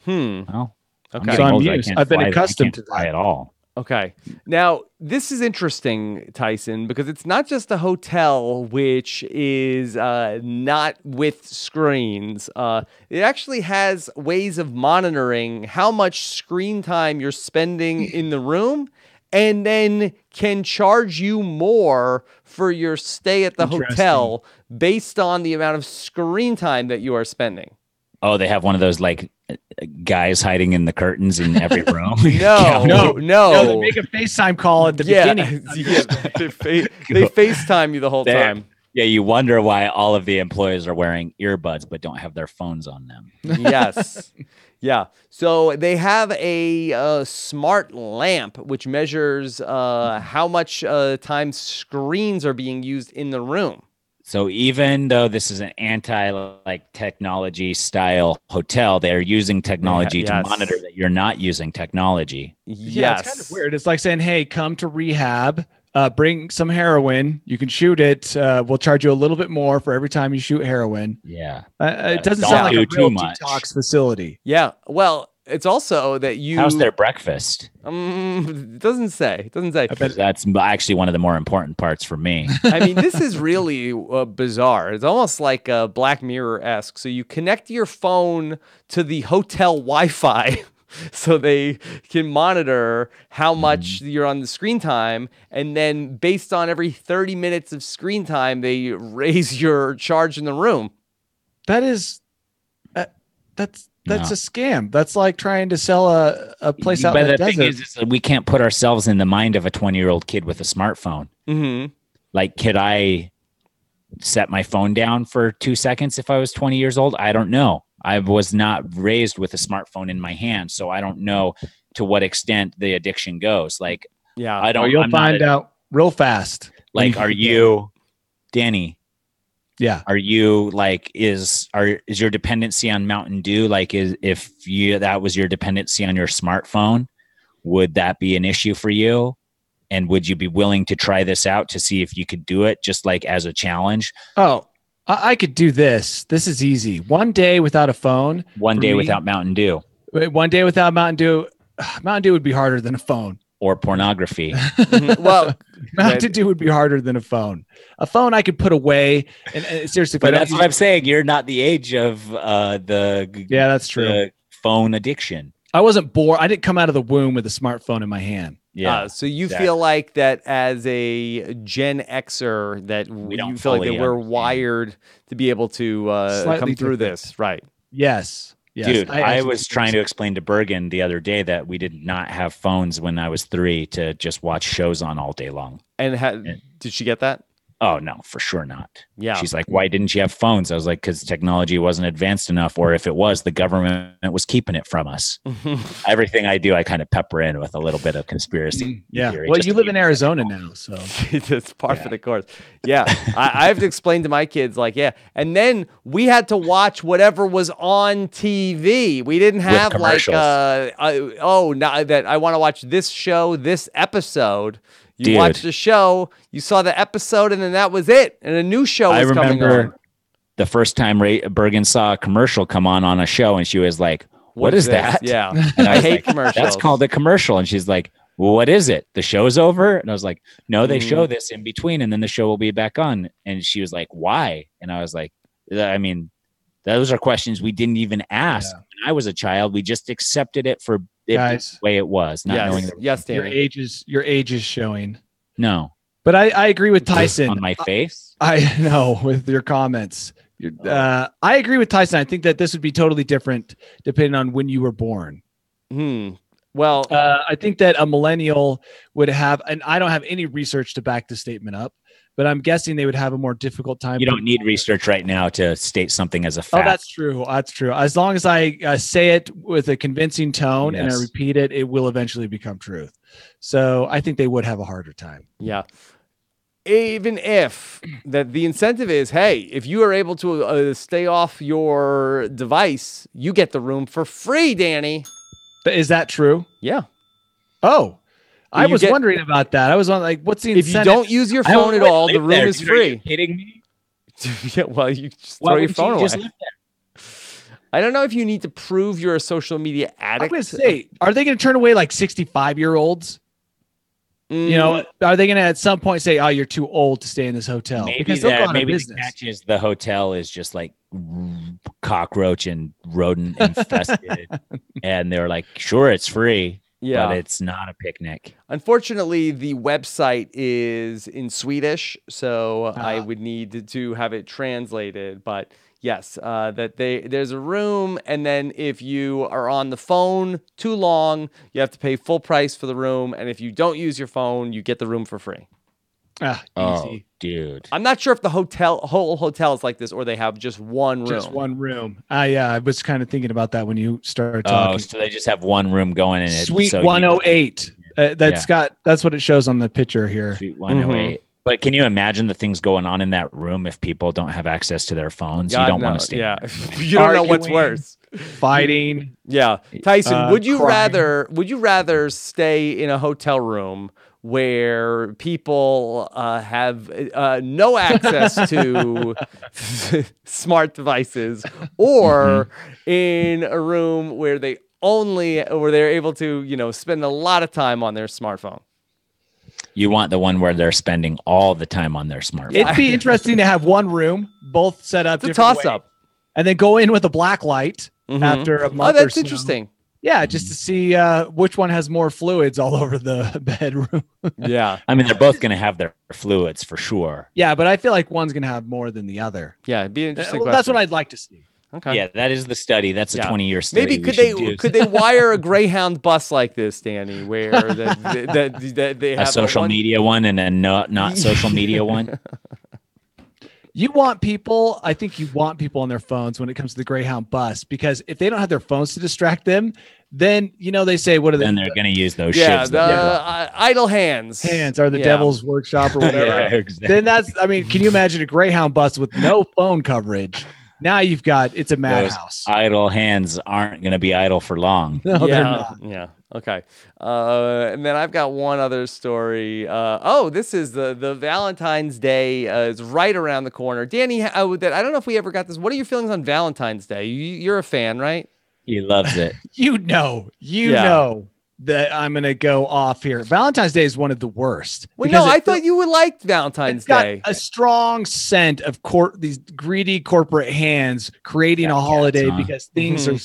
Well, Okay. So I'm older, used. I've been accustomed to fly that at all. Okay. Now, this is interesting, Tyson, because it's not just a hotel which is not with screens. It actually has ways of monitoring how much screen time you're spending in the room, and then can charge you more for your stay at the hotel based on the amount of screen time that you are spending. Oh, they have one of those like guys hiding in the curtains in every room. No. They make a FaceTime call at the beginning. They FaceTime you the whole time. Yeah, you wonder why all of the employees are wearing earbuds but don't have their phones on them. Yes. Yeah. So they have a smart lamp which measures how much time screens are being used in the room. So even though this is an technology style hotel, they're using technology to monitor that you're not using technology. Yeah, it's kind of weird. It's like saying, hey, come to rehab, bring some heroin. You can shoot it. We'll charge you a little bit more for every time you shoot heroin. Yeah. It doesn't sound like a real detox facility. Yeah. Well, it's also that you... How's their breakfast? It doesn't say. I bet that's actually one of the more important parts for me. I mean, this is really bizarre. It's almost like Black Mirror-esque. So you connect your phone to the hotel Wi-Fi so they can monitor how much you're on the screen time. And then based on every 30 minutes of screen time, they raise your charge in the room. That's a scam. That's like trying to sell a place out in the desert. Thing is we can't put ourselves in the mind of a 20-year-old kid with a smartphone. Mm-hmm. Like, could I set my phone down for 2 seconds if I was 20 years old? I don't know. I was not raised with a smartphone in my hand, so I don't know to what extent the addiction goes. Like, yeah, I don't. You'll find out real fast. Like, are you, Danny? Yeah. Are you like, is your dependency on Mountain Dew, like, if that was your dependency on your smartphone, would that be an issue for you? And would you be willing to try this out to see if you could do it just like as a challenge? Oh, I could do this. This is easy. 1 day without a phone. 1 day without Mountain Dew. 1 day without Mountain Dew. Mountain Dew would be harder than a phone. Or pornography. Well, Mountain Dew would be harder than a phone. A phone I could put away. And seriously, but that's what I'm saying. You're not the age of that's true. The phone addiction. I wasn't born. I didn't come out of the womb with a smartphone in my hand. Yeah. So you feel like that as a Gen Xer that you feel like that we're wired to be able to come through this, right? Yes. Yes, dude, I was trying to explain to Bergen the other day that we did not have phones when I was 3 to just watch shows on all day long. And did she get that? Oh, no, for sure not. Yeah. She's like, why didn't you have phones? I was like, because technology wasn't advanced enough, or if it was, the government was keeping it from us. Everything I do, I kind of pepper in with a little bit of conspiracy. Yeah. theory, Well, you live in Arizona now, so it's part of the course. Yeah. I have to explain to my kids, like, and then we had to watch whatever was on TV. We didn't have like, that I want to watch this show, this episode. You watched the show, you saw the episode, and then that was it. And a new show was coming on. I remember the first time Bergen saw a commercial come on a show, and she was like, what is that? Yeah. And I hate commercials. That's called a commercial. And she's like, well, what is it? The show's over? And I was like, no, they show this in between, and then the show will be back on. And she was like, why? And I was like, I mean, those are questions we didn't even ask. Yeah. When I was a child, we just accepted it for the way it was, not knowing. Yes, Danny. Your age is showing. No, But I agree with Tyson. On my face? I know with your comments. I agree with Tyson. I think that this would be totally different depending on when you were born. Well, I think that a millennial would have, and I don't have any research to back the statement up, but I'm guessing they would have a more difficult time. You don't need research right now to state something as a fact. Oh, that's true. That's true. As long as I say it with a convincing tone and I repeat it, it will eventually become truth. So I think they would have a harder time. Yeah. Even if that the incentive is, hey, if you are able to stay off your device, you get the room for free, Danny. Is that true? Yeah. Oh, I was wondering about that. I was on like, what's the incentive? If you don't use your phone at all, the room is free. Are you kidding me? Yeah, well, you just throw your phone away. I don't know if you need to prove you're a social media addict. I'm going to say, are they going to turn away like 65-year-olds? You know, are they going to at some point say, "Oh, you're too old to stay in this hotel"? Maybe the catch is the hotel is just like cockroach and rodent infested, and they're like, "Sure, it's free, but it's not a picnic." Unfortunately, the website is in Swedish, so I would need to have it translated. But yes, there's a room, and then if you are on the phone too long, you have to pay full price for the room, and if you don't use your phone, you get the room for free. Easy. Oh, dude. I'm not sure if the whole hotel is like this, or they have just one room. Just one room. Yeah, I was kind of thinking about that when you started talking. Oh, so they just have one room going in it. Suite 108. That's what it shows on the picture here. Suite 108. But can you imagine the things going on in that room if people don't have access to their phones? You don't want to stay. Yeah, you don't know what's worse. Fighting. Yeah, Tyson, would you rather stay in a hotel room where people have no access to smart devices, or in a room where they're able to spend a lot of time on their smartphone? You want the one where they're spending all the time on their smartphone. It'd be interesting to have one room, both set up. It's a toss-up, and then go in with a black light after a month. Oh, that's interesting. Yeah, just to see which one has more fluids all over the bedroom. Yeah, I mean, they're both going to have their fluids for sure. Yeah, but I feel like one's going to have more than the other. Yeah, it'd be an interesting. Well, that's what I'd like to see. Okay. Yeah, that is the study. That's a 20-year study. Maybe could they wire a Greyhound bus like this, Danny, where they have a social media one and a not social media one? I think you want people on their phones when it comes to the Greyhound bus, because if they don't have their phones to distract them, then they say, what are they? Then they're going to use those shivs. Idle hands. Hands are the devil's workshop or whatever. Yeah, exactly. Then can you imagine a Greyhound bus with no phone coverage? Now it's a madhouse. Idle hands aren't going to be idle for long. No, they're not. Yeah. Okay. And then I've got one other story. This is the Valentine's Day is right around the corner. Danny, I don't know if we ever got this. What are your feelings on Valentine's Day? You're a fan, right? He loves it. You know that I'm going to go off here. Valentine's Day is one of the worst. Well, no, I thought you would like Valentine's Day. A strong scent of these greedy corporate hands creating a holiday because things are,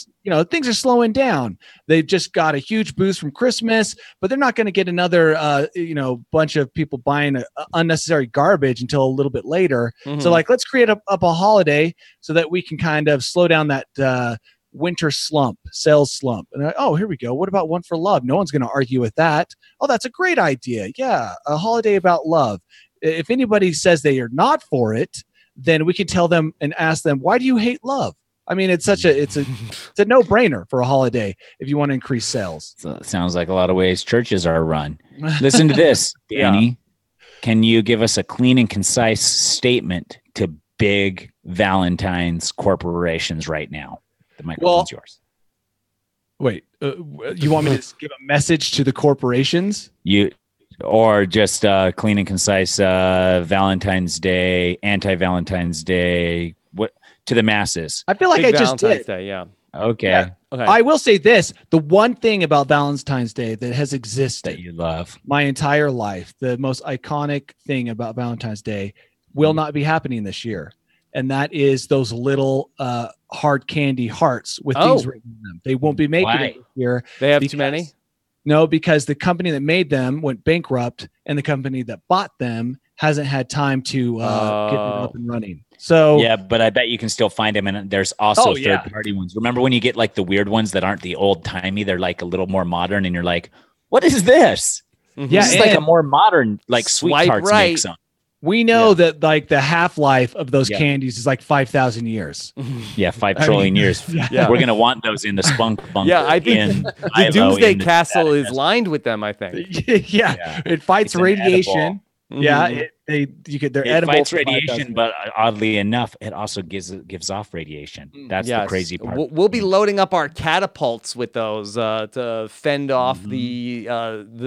things are slowing down. They've just got a huge boost from Christmas, but they're not going to get another, bunch of people buying unnecessary garbage until a little bit later. So let's create up a holiday so that we can kind of slow down that, winter sales slump. And here we go. What about one for love? No one's going to argue with that. Oh, that's a great idea. Yeah, a holiday about love. If anybody says they are not for it, then we can tell them and ask them, why do you hate love? I mean, it's a no-brainer for a holiday if you want to increase sales. So it sounds like a lot of ways churches are run. Listen to this, Danny. Yeah. Can you give us a clean and concise statement to big Valentine's corporations right now? The microphone's yours. Wait, you want me to give a message to the corporations? Or just clean and concise Valentine's Day, anti-Valentine's Day, what to the masses? I feel like I just Valentine's did. Day, yeah. Okay. Yeah. Okay. I will say this: the one thing about Valentine's Day that has existed that you love my entire life, the most iconic thing about Valentine's Day, will not be happening this year. And that is those little hard candy hearts with things written on them. They won't be making it this year. They have too many? No, because the company that made them went bankrupt, and the company that bought them hasn't had time to get it up and running. So yeah, but I bet you can still find them, and there's also third-party ones. Remember when you get like the weird ones that aren't the old-timey? They're like a little more modern, and you're like, "What is this?" Yeah, this is like a more modern, like Sweet Tarts mix on. We know that like the half-life of those candies is like 5,000 years. Yeah, 5 trillion years. Yeah. We're going to want those in the spunk bunker. Yeah, I think the Doomsday Castle is lined with them, I think. It fights radiation. Yeah, they're edible. Fights radiation, but oddly enough, it also gives off radiation. That's the crazy part. We'll be loading up our catapults with those to fend off the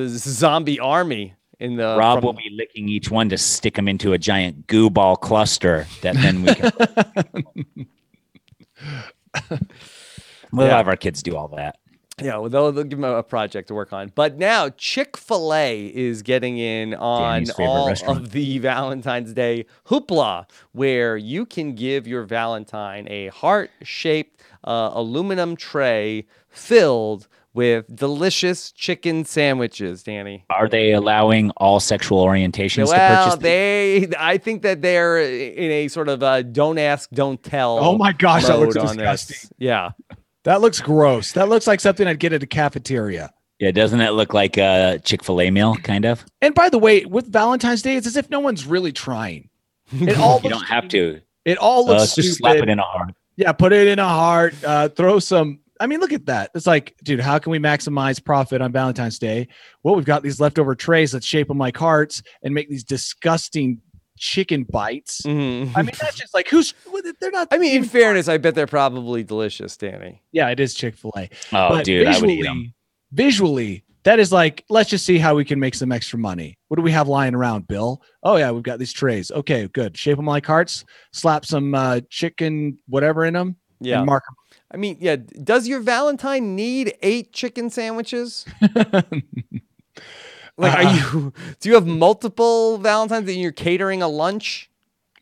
zombie army. Rob will be licking each one to stick them into a giant goo ball cluster that then we can. We'll have our kids do all that. Yeah, well, they'll give them a project to work on. But now Chick-fil-A is getting in on all of the Valentine's Day hoopla, where you can give your Valentine a heart-shaped aluminum tray filled with delicious chicken sandwiches, Danny. Are they allowing all sexual orientations to purchase them? I think that they're in a sort of don't ask, don't tell. Oh my gosh, that looks disgusting. Yeah. That looks gross. That looks like something I'd get at a cafeteria. Yeah, doesn't it look like a Chick-fil-A meal, kind of? And by the way, with Valentine's Day, it's as if no one's really trying. It all you don't have to. It all looks stupid. Just slap it in a heart. Yeah, put it in a heart. Throw some. I mean, look at that. It's like, dude, how can we maximize profit on Valentine's Day? Well, we've got these leftover trays that shape them like hearts and make these disgusting chicken bites. Mm-hmm. I mean, that's just like they're not. I mean, in fairness, I bet they're probably delicious, Danny. Yeah, it is Chick-fil-A. Oh, but dude, I would eat them. Visually, that is like, let's just see how we can make some extra money. What do we have lying around, Bill? Oh yeah, we've got these trays. Okay, good. Shape them like hearts. Slap some chicken whatever in them. Yeah. And mark them. I mean, yeah. Does your Valentine need 8 chicken sandwiches? Like, do you have multiple Valentines that you're catering a lunch?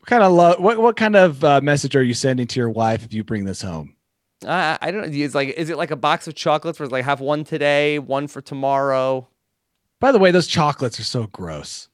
What kind of message are you sending to your wife if you bring this home? I don't know. Is it like a box of chocolates where it's like have one today, one for tomorrow? By the way, those chocolates are so gross.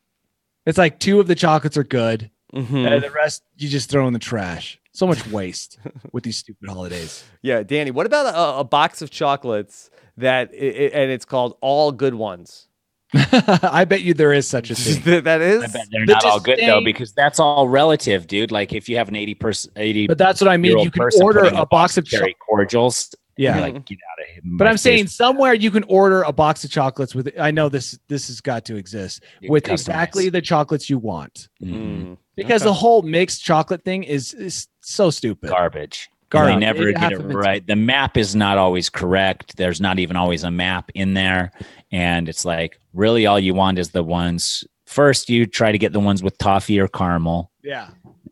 It's like 2 of the chocolates are good, and the rest you just throw in the trash. So much waste with these stupid holidays. Yeah, Danny, what about a box of chocolates and it's called All Good Ones? I bet you there is such a thing. That is? I bet they're not all good, though, because that's all relative, dude. Like, if you have an 80. But that's what I mean. You can order a box of cherry cordials. Yeah. Like, get out of here. But I'm saying somewhere you can order a box of chocolates with, I know this has got to exist, with exactly the chocolates you want. Mm-hmm. Because the whole mixed chocolate thing is so stupid. Garbage. They never get it right. The map is not always correct. There's not even always a map in there. And it's like, really all you want is the ones. First, you try to get the ones with toffee or caramel. Yeah.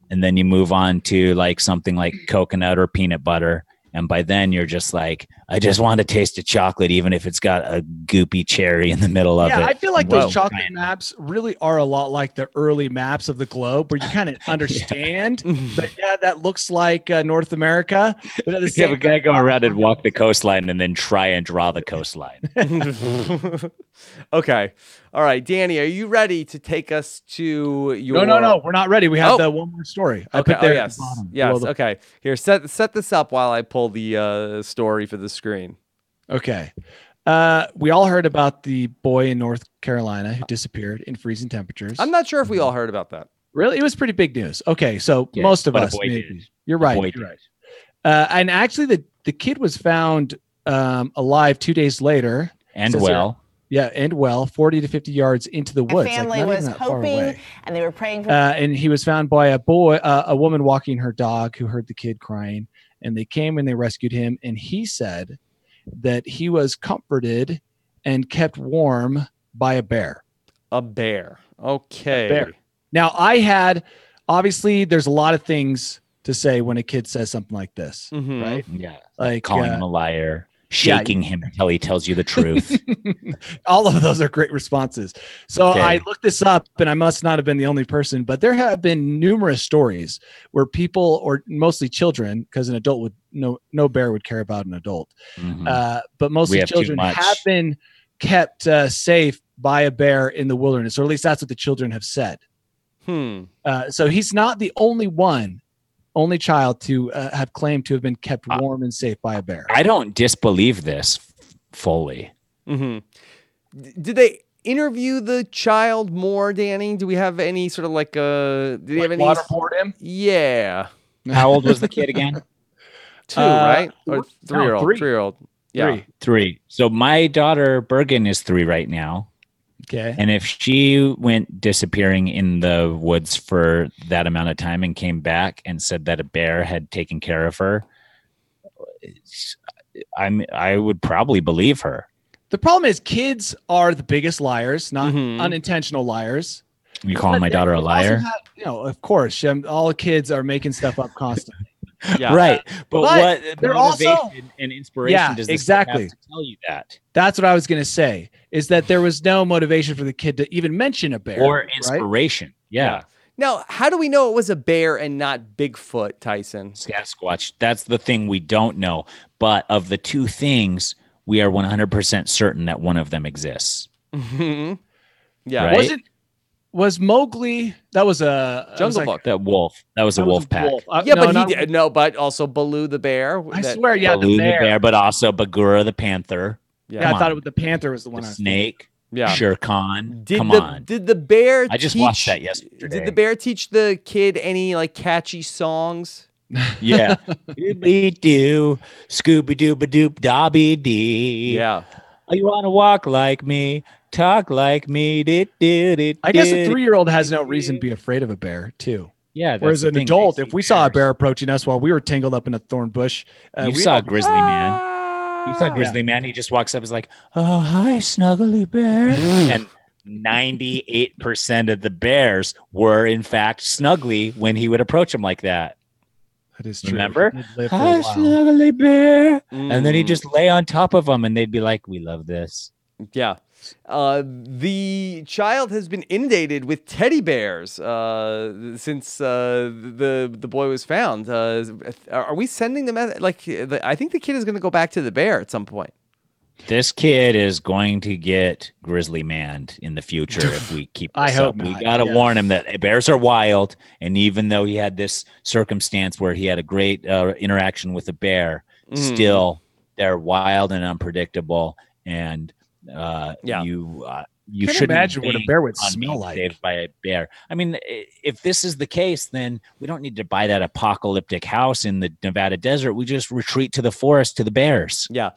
And then you move on to like something like coconut or peanut butter. And by then you're just like, I just want to taste a chocolate, even if it's got a goopy cherry in the middle of it. Yeah, I feel like those chocolate maps really are a lot like the early maps of the globe, where you kind of understand that, yeah, that looks like North America. But at the same time, gotta go around and walk the coastline and then try and draw the coastline. Okay. All right, Danny, are you ready to take us to your... No, we're not ready. We have the one more story. I put there yes. at the bottom. Yes, okay. Here, set this up while I pull the story for the screen. Okay. We all heard about the boy in North Carolina who disappeared in freezing temperatures. I'm not sure if we all heard about that. Really? It was pretty big news. Okay, so most of us, maybe. You're right. You're right. And actually, the kid was found alive 2 days later. And well. Yeah, and well, 40 to 50 yards into the woods. The family was hoping, and they were praying for. And he was found by a woman walking her dog who heard the kid crying, and they came and they rescued him. And he said that he was comforted and kept warm by a bear. A bear. Okay. A bear. Now, obviously, there's a lot of things to say when a kid says something like this, right? Yeah, like calling him a liar. Shaking him until he tells you the truth. All of those are great responses. So I looked this up, and I must not have been the only person, but there have been numerous stories where people, or mostly children, because an adult no bear would care about an adult, but mostly children have been kept safe by a bear in the wilderness, or at least that's what the children have said. So he's not the only child to have claimed to have been kept warm and safe by a bear. I don't disbelieve this fully. Did they interview the child more, Danny? Do we have any sort of like did he have any waterboard him? Yeah. How old was the kid again? 2, right? Or 3-year-old? 3. 3-year-old. Yeah. 3. So my daughter Bergen is 3 right now. Okay. And if she went disappearing in the woods for that amount of time and came back and said that a bear had taken care of her, I would probably believe her. The problem is kids are the biggest liars, not unintentional liars. You calling my daughter a liar? Of course. All kids are making stuff up constantly. Yeah. Right. But what they're motivation also and inspiration does this have to tell you that? That's what I was going to say, is that there was no motivation for the kid to even mention a bear. Or inspiration. Right? Yeah. Now, how do we know it was a bear and not Bigfoot, Tyson? Sasquatch. That's the thing we don't know. But of the two things, we are 100% certain that one of them exists. Yeah. Right? Was Mowgli? That was a Jungle Book. That wolf. That was a wolf pack. But also Baloo the bear. I swear, Baloo the bear, but also Bagheera the panther. Yeah, I thought the panther was the one. The snake. Yeah. Shere Khan. Did the bear? I just watched that yesterday. Did the bear teach the kid any like catchy songs? Yeah. Doobie doo, Scooby Dooba Doop Dobby Dee. Yeah. Oh, you want to walk like me? Talk like me. I guess a 3-year-old has no reason to be afraid of a bear, too. Yeah. Whereas an adult, if we saw a bear approaching us while we were tangled up in a thorn bush, you saw a grizzly man. You saw a grizzly man. He just walks up, is like, "Oh, hi, snuggly bear," and 98% of the bears were in fact snuggly when he would approach them like that. That is true. Remember? Hi, snuggly bear, and then he'd just lay on top of them, and they'd be like, "We love this." Yeah. The child has been inundated with teddy bears since the boy was found. Are we sending them? I think the kid is going to go back to the bear at some point. This kid is going to get grizzly manned in the future if we keep this I hope up. not. We got to warn him that bears are wild, and even though he had this circumstance where he had a great interaction with a bear, still they're wild and unpredictable, and you shouldn't imagine what a bear would smell like. Saved by a bear. I mean, if this is the case, then we don't need to buy that apocalyptic house in the Nevada desert. We just retreat to the forest to the bears. Yeah.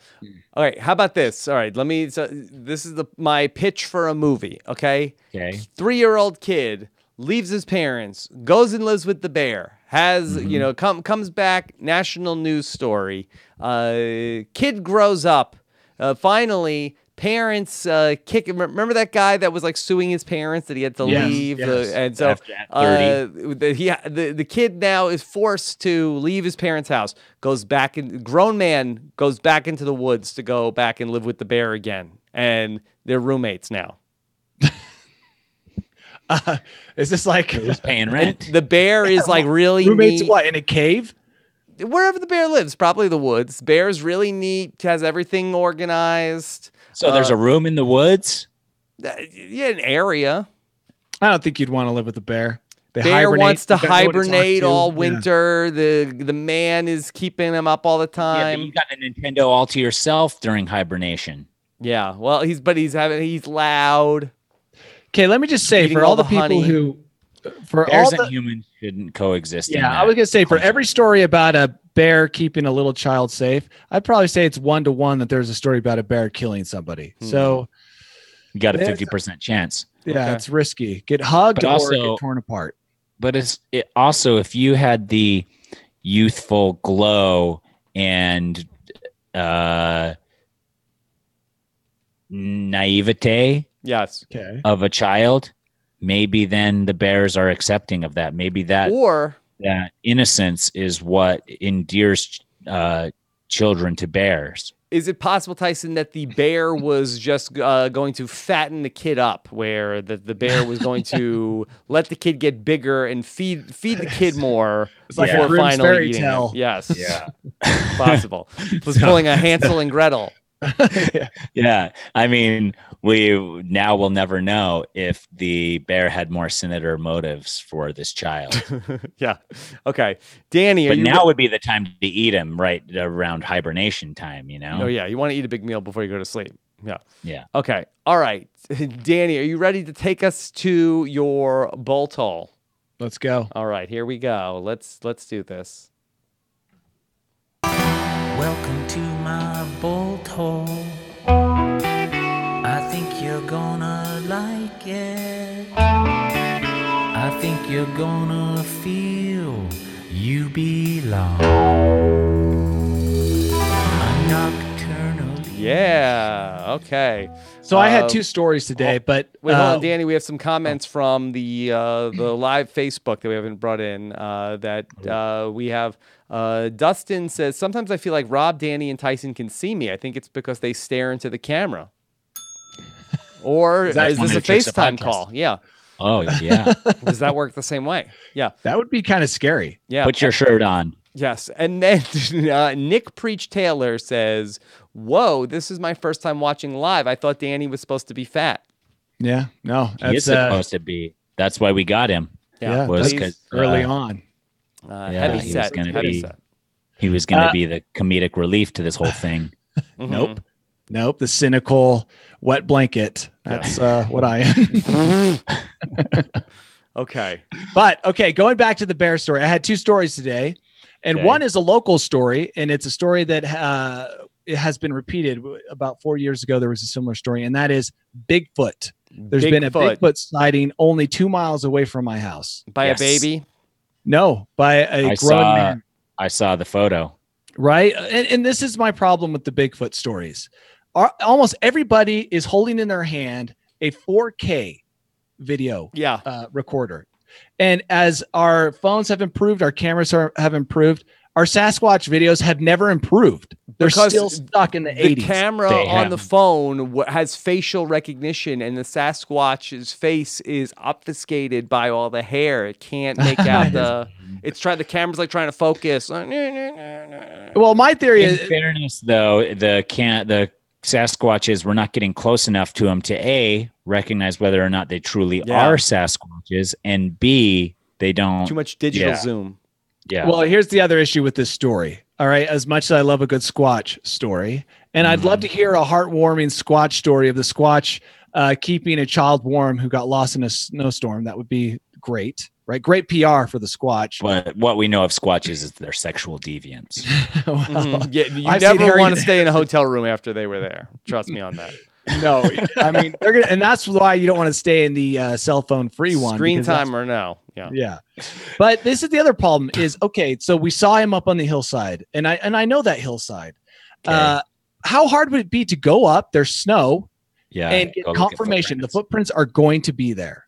All right. How about this? All right. This is my pitch for a movie. Okay. 3-year-old kid leaves his parents, goes and lives with the bear. Comes back. National news story. Kid grows up. Finally. Parents kick him. Remember that guy that was like suing his parents that he had to leave, and so the kid now is forced to leave his parents' house. Grown man goes back into the woods to go back and live with the bear again, and they're roommates now. Is this like who's paying rent? The bear is like really roommates. Neat. What, in a cave? Wherever the bear lives, probably the woods. Bear's really neat, has everything organized. So there's a room in the woods? Yeah, an area. I don't think you'd want to live with a bear. Bear wants to hibernate all winter. The man is keeping him up all the time. Yeah, but you got a Nintendo all to yourself during hibernation. Yeah, well, he's loud. Okay, let me just say, for all the people honey. who... Bears and humans shouldn't coexist. Yeah, I was going to say, for every story about a bear keeping a little child safe, I'd probably say it's 1-to-1 that there's a story about a bear killing somebody. So you got a 50% chance. Yeah, It's risky. Get hugged or get torn apart. But it also, if you had the youthful glow and naivete of a child, maybe then the bears are accepting of that. Maybe that innocence is what endears children to bears. Is it possible, Tyson, that the bear was just going to fatten the kid up, where the bear was going to let the kid get bigger and feed the kid more before finally eating him? Yes. Yeah. Possible. It was pulling a Hansel and Gretel. Yeah. I mean, we now will never know if the bear had more sinister motives for this child. Yeah. Okay. Danny, But now would be the time to eat him right around hibernation time, you know? Oh, yeah. You want to eat a big meal before you go to sleep. Yeah. Yeah. Okay. All right. Danny, are you ready to take us to your bolt hole? Let's go. All right. Here we go. Let's do this. Welcome to my bolt hole. I think you're gonna like it. I think you're gonna feel you belong. A nocturnal. Yeah. Okay. So I had two stories today, but wait, hold on, Danny. We have some comments from the live Facebook that we haven't brought in. We have. Dustin says, sometimes I feel like Rob, Danny, and Tyson can see me. I think it's because they stare into the camera. Or is this a FaceTime call? Yeah. Oh, yeah. Does that work the same way? Yeah. That would be kind of scary. Yeah. Put your shirt on. Yes. And then Nick Preach Taylor says, whoa, this is my first time watching live. I thought Danny was supposed to be fat. Yeah. No, He is supposed to be. That's why we got him. Yeah. Was because early on. Heavy set. He was going to be the comedic relief to this whole thing. Nope. The cynical wet blanket. That's what I am. Okay. But okay, going back to the bear story, I had two stories today, and one is a local story, and it's a story that it has been repeated. About 4 years ago, there was a similar story, and that is Bigfoot. There's been a Bigfoot sighting only 2 miles away from my house. By a baby? No, by a grown man. I saw the photo. Right. And this is my problem with the Bigfoot stories. Almost everybody is holding in their hand a 4K video recorder. And as our phones have improved, our cameras have improved, our Sasquatch videos have never improved. They're still stuck in the 80s. The camera on the phone has facial recognition, and the Sasquatch's face is obfuscated by all the hair. It can't make out the camera's like trying to focus. Well, my theory is, in fairness, though, the Sasquatches, we're not getting close enough to them to recognize whether or not they truly are Sasquatches, and B, they don't too much digital zoom. Yeah. Well, here's the other issue with this story. All right. As much as I love a good Squatch story, and I'd love to hear a heartwarming Squatch story of the Squatch keeping a child warm who got lost in a snowstorm. That would be great, right? Great PR for the Squatch. But what we know of Squatches is they're sexual deviants. You never want to stay in a hotel room after they were there. Trust me on that. No, I mean, they're gonna, and that's why you don't want to stay in the cell phone free one. Screen time or no. Yeah. But this is the other problem is, okay, so we saw him up on the hillside, and I know that hillside. Okay. How hard would it be to go up? There's snow, and get confirmation the footprints are going to be there.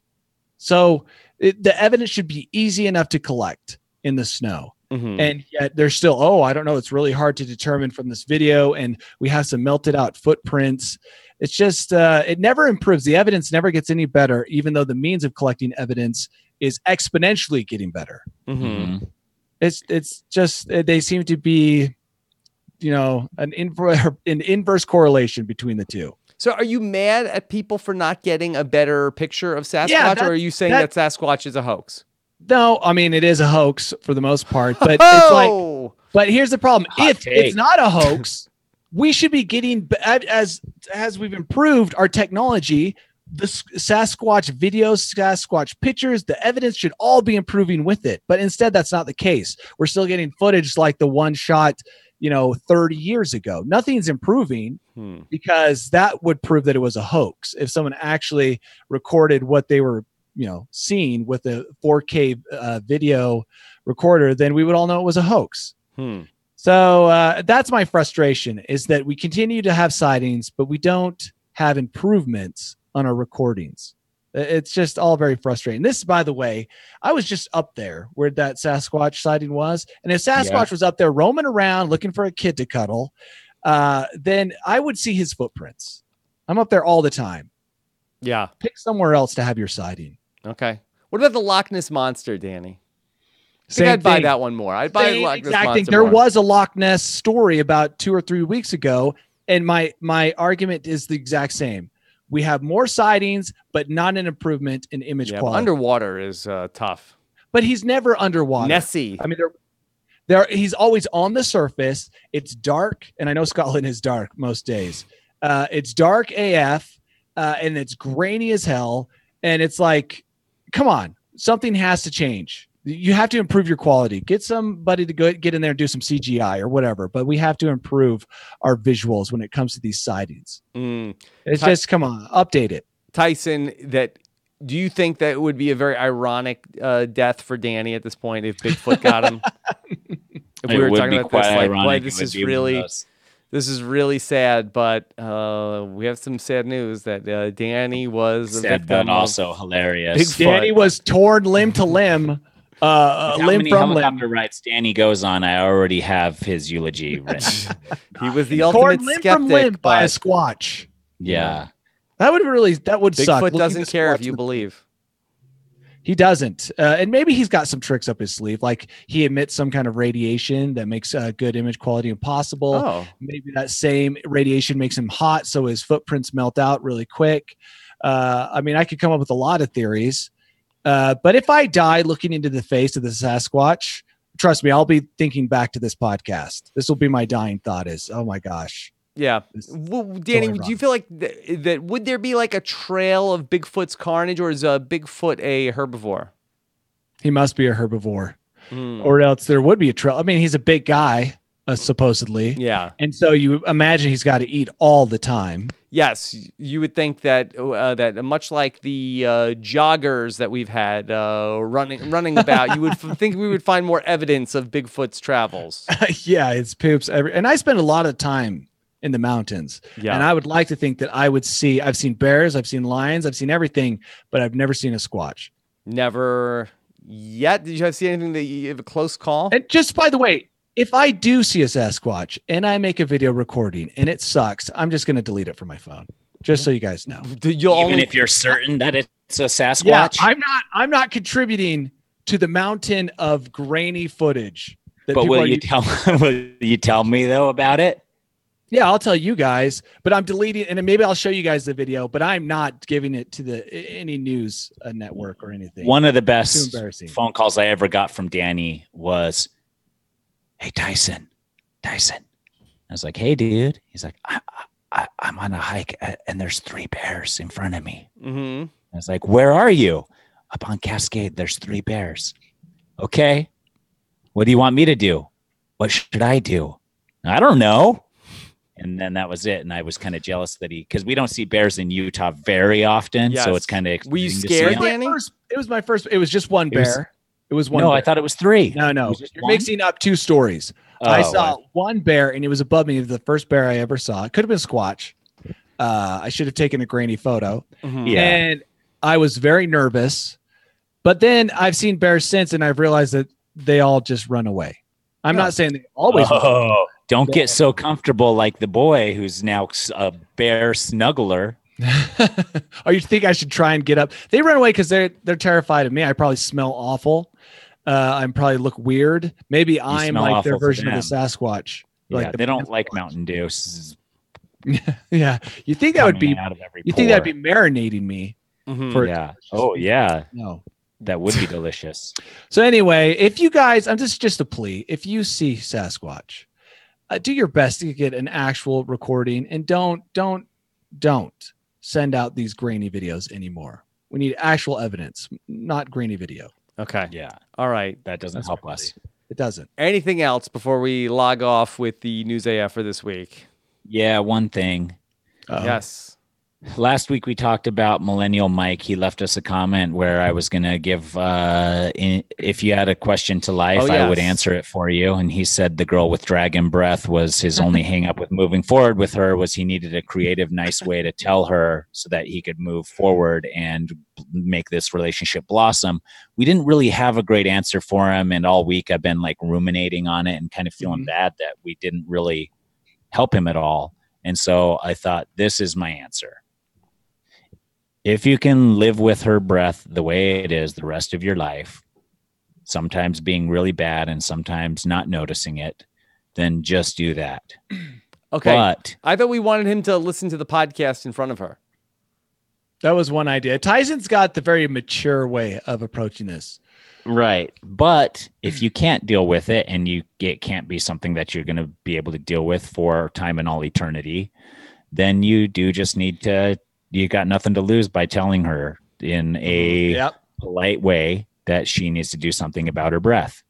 So the evidence should be easy enough to collect in the snow. Mm-hmm. And yet there's still, I don't know, it's really hard to determine from this video, and we have some melted out footprints. It's just, it never improves. The evidence never gets any better, even though the means of collecting evidence is exponentially getting better. Mm-hmm. It's just, they seem to be, an inverse correlation between the two. So are you mad at people for not getting a better picture of Sasquatch, or are you saying that Sasquatch is a hoax? No, I mean, it is a hoax for the most part, but it's like, but here's the problem. If it's not a hoax, we should be getting, as we've improved our technology, the Sasquatch videos, Sasquatch pictures, the evidence should all be improving with it. But instead, that's not the case. We're still getting footage like the one shot, 30 years ago. Nothing's improving because that would prove that it was a hoax. If someone actually recorded what they were, seeing with a 4K video recorder, then we would all know it was a hoax. So that's my frustration, is that we continue to have sightings, but we don't have improvements on our recordings. It's just all very frustrating. This, by the way, I was just up there where that Sasquatch sighting was. And if Sasquatch was up there roaming around looking for a kid to cuddle, then I would see his footprints. I'm up there all the time. Yeah. Pick somewhere else to have your sighting. Okay. What about the Loch Ness Monster, Danny? I think I'd buy that one more. I'd buy Loch Ness Monster. There was a Loch Ness story about 2 or 3 weeks ago, And my argument is the exact same. We have more sightings, but not an improvement in image quality. Underwater is tough. But he's never underwater. Nessie. I mean, he's always on the surface. It's dark, and I know Scotland is dark most days. It's dark AF, and it's grainy as hell. And it's like, come on, something has to change. You have to improve your quality. Get somebody to get in there and do some CGI or whatever. But we have to improve our visuals when it comes to these sightings. It's just, come on, update it. Tyson, do you think that it would be a very ironic death for Danny at this point if Bigfoot got him? If we were talking about this, like, boy, this is really sad, but we have some sad news that Danny was a sad, victim, but also hilarious. Danny was torn limb to limb. How many helicopter rides Danny goes on? I already have his eulogy written. He was the ultimate skeptic by a squatch. Yeah, that would suck. Bigfoot doesn't care if you believe. He doesn't, and maybe he's got some tricks up his sleeve, like he emits some kind of radiation that makes good image quality impossible. Oh. Maybe that same radiation makes him hot, so his footprints melt out really quick. I mean, I could come up with a lot of theories. But if I die looking into the face of the Sasquatch, trust me, I'll be thinking back to this podcast. This will be my dying thought is, oh my gosh. Yeah. Well, Danny, do you feel like that would there be like a trail of Bigfoot's carnage, or is Bigfoot a herbivore? He must be a herbivore or else there would be a trail. I mean, he's a big guy, supposedly. Yeah. And so you imagine he's got to eat all the time. Yes, you would think that that much like the joggers that we've had running about, you would think we would find more evidence of Bigfoot's travels. Yeah, it's poops. And I spend a lot of time in the mountains. Yeah. And I would like to think that I've seen bears, I've seen lions, I've seen everything, but I've never seen a squatch. Never yet. Did you see anything that you have a close call? And just by the way, if I do see a Sasquatch and I make a video recording and it sucks, I'm just going to delete it from my phone. Just so you guys know. Even if you're certain that it's a Sasquatch? Yeah, I'm not contributing to the mountain of grainy footage. But will you tell me though about it? Yeah, I'll tell you guys, but I'm deleting, and maybe I'll show you guys the video, but I'm not giving it to any news network or anything. One of the best phone calls I ever got from Danny was, "Hey, Tyson. I was like, "Hey, dude." He's like, I'm on a hike and there's 3 bears in front of me. Mm-hmm. I was like, "Where are you?" "Up on Cascade. There's 3 bears." "Okay. What do you want me to do?" "What should I do?" "I don't know." And then that was it. And I was kind of jealous that because we don't see bears in Utah very often. Yes. So it's kind of. Were you scared, Danny? It was my first. It was just one bear. It was one. No, bear. I thought it was 3. No. You're mixing up 2 stories. I saw one bear and it was above me. The first bear I ever saw. It could have been Squatch. I should have taken a grainy photo. Mm-hmm. Yeah. And I was very nervous. But then I've seen bears since and I've realized that they all just run away. I'm not saying they always run away. Don't get so comfortable like the boy who's now a bear snuggler. Oh, you think I should try and get up? They run away because they're terrified of me. I probably smell awful. I probably look weird. Maybe I'm like their version of the Sasquatch. Yeah, they don't like Mountain Dew. Yeah, you think that would be? You think that'd be marinating me? Mm-hmm. Yeah. Oh yeah. No, that would be delicious. So anyway, if you guys, I'm just a plea. If you see Sasquatch, do your best to get an actual recording and don't send out these grainy videos anymore. We need actual evidence, not grainy video. Okay. Yeah. All right. That doesn't help us. It doesn't. Anything else before we log off with the News AF for this week? Yeah, one thing. Yes. Last week we talked about Millennial Mike. He left us a comment where I was going to give, if you had a question to life, I would answer it for you. And he said the girl with dragon breath was his only hang up with moving forward with her was he needed a creative, nice way to tell her so that he could move forward and make this relationship blossom. We didn't really have a great answer for him. And all week I've been like ruminating on it and kind of feeling bad that we didn't really help him at all. And so I thought, this is my answer. If you can live with her breath the way it is the rest of your life, sometimes being really bad and sometimes not noticing it, then just do that. Okay. But I thought we wanted him to listen to the podcast in front of her. That was one idea. Tyson's got the very mature way of approaching this. right. But if you can't deal with it and it can't be something that you're going to be able to deal with for time and all eternity, then you do just need to, you got nothing to lose by telling her in a polite way that she needs to do something about her breath.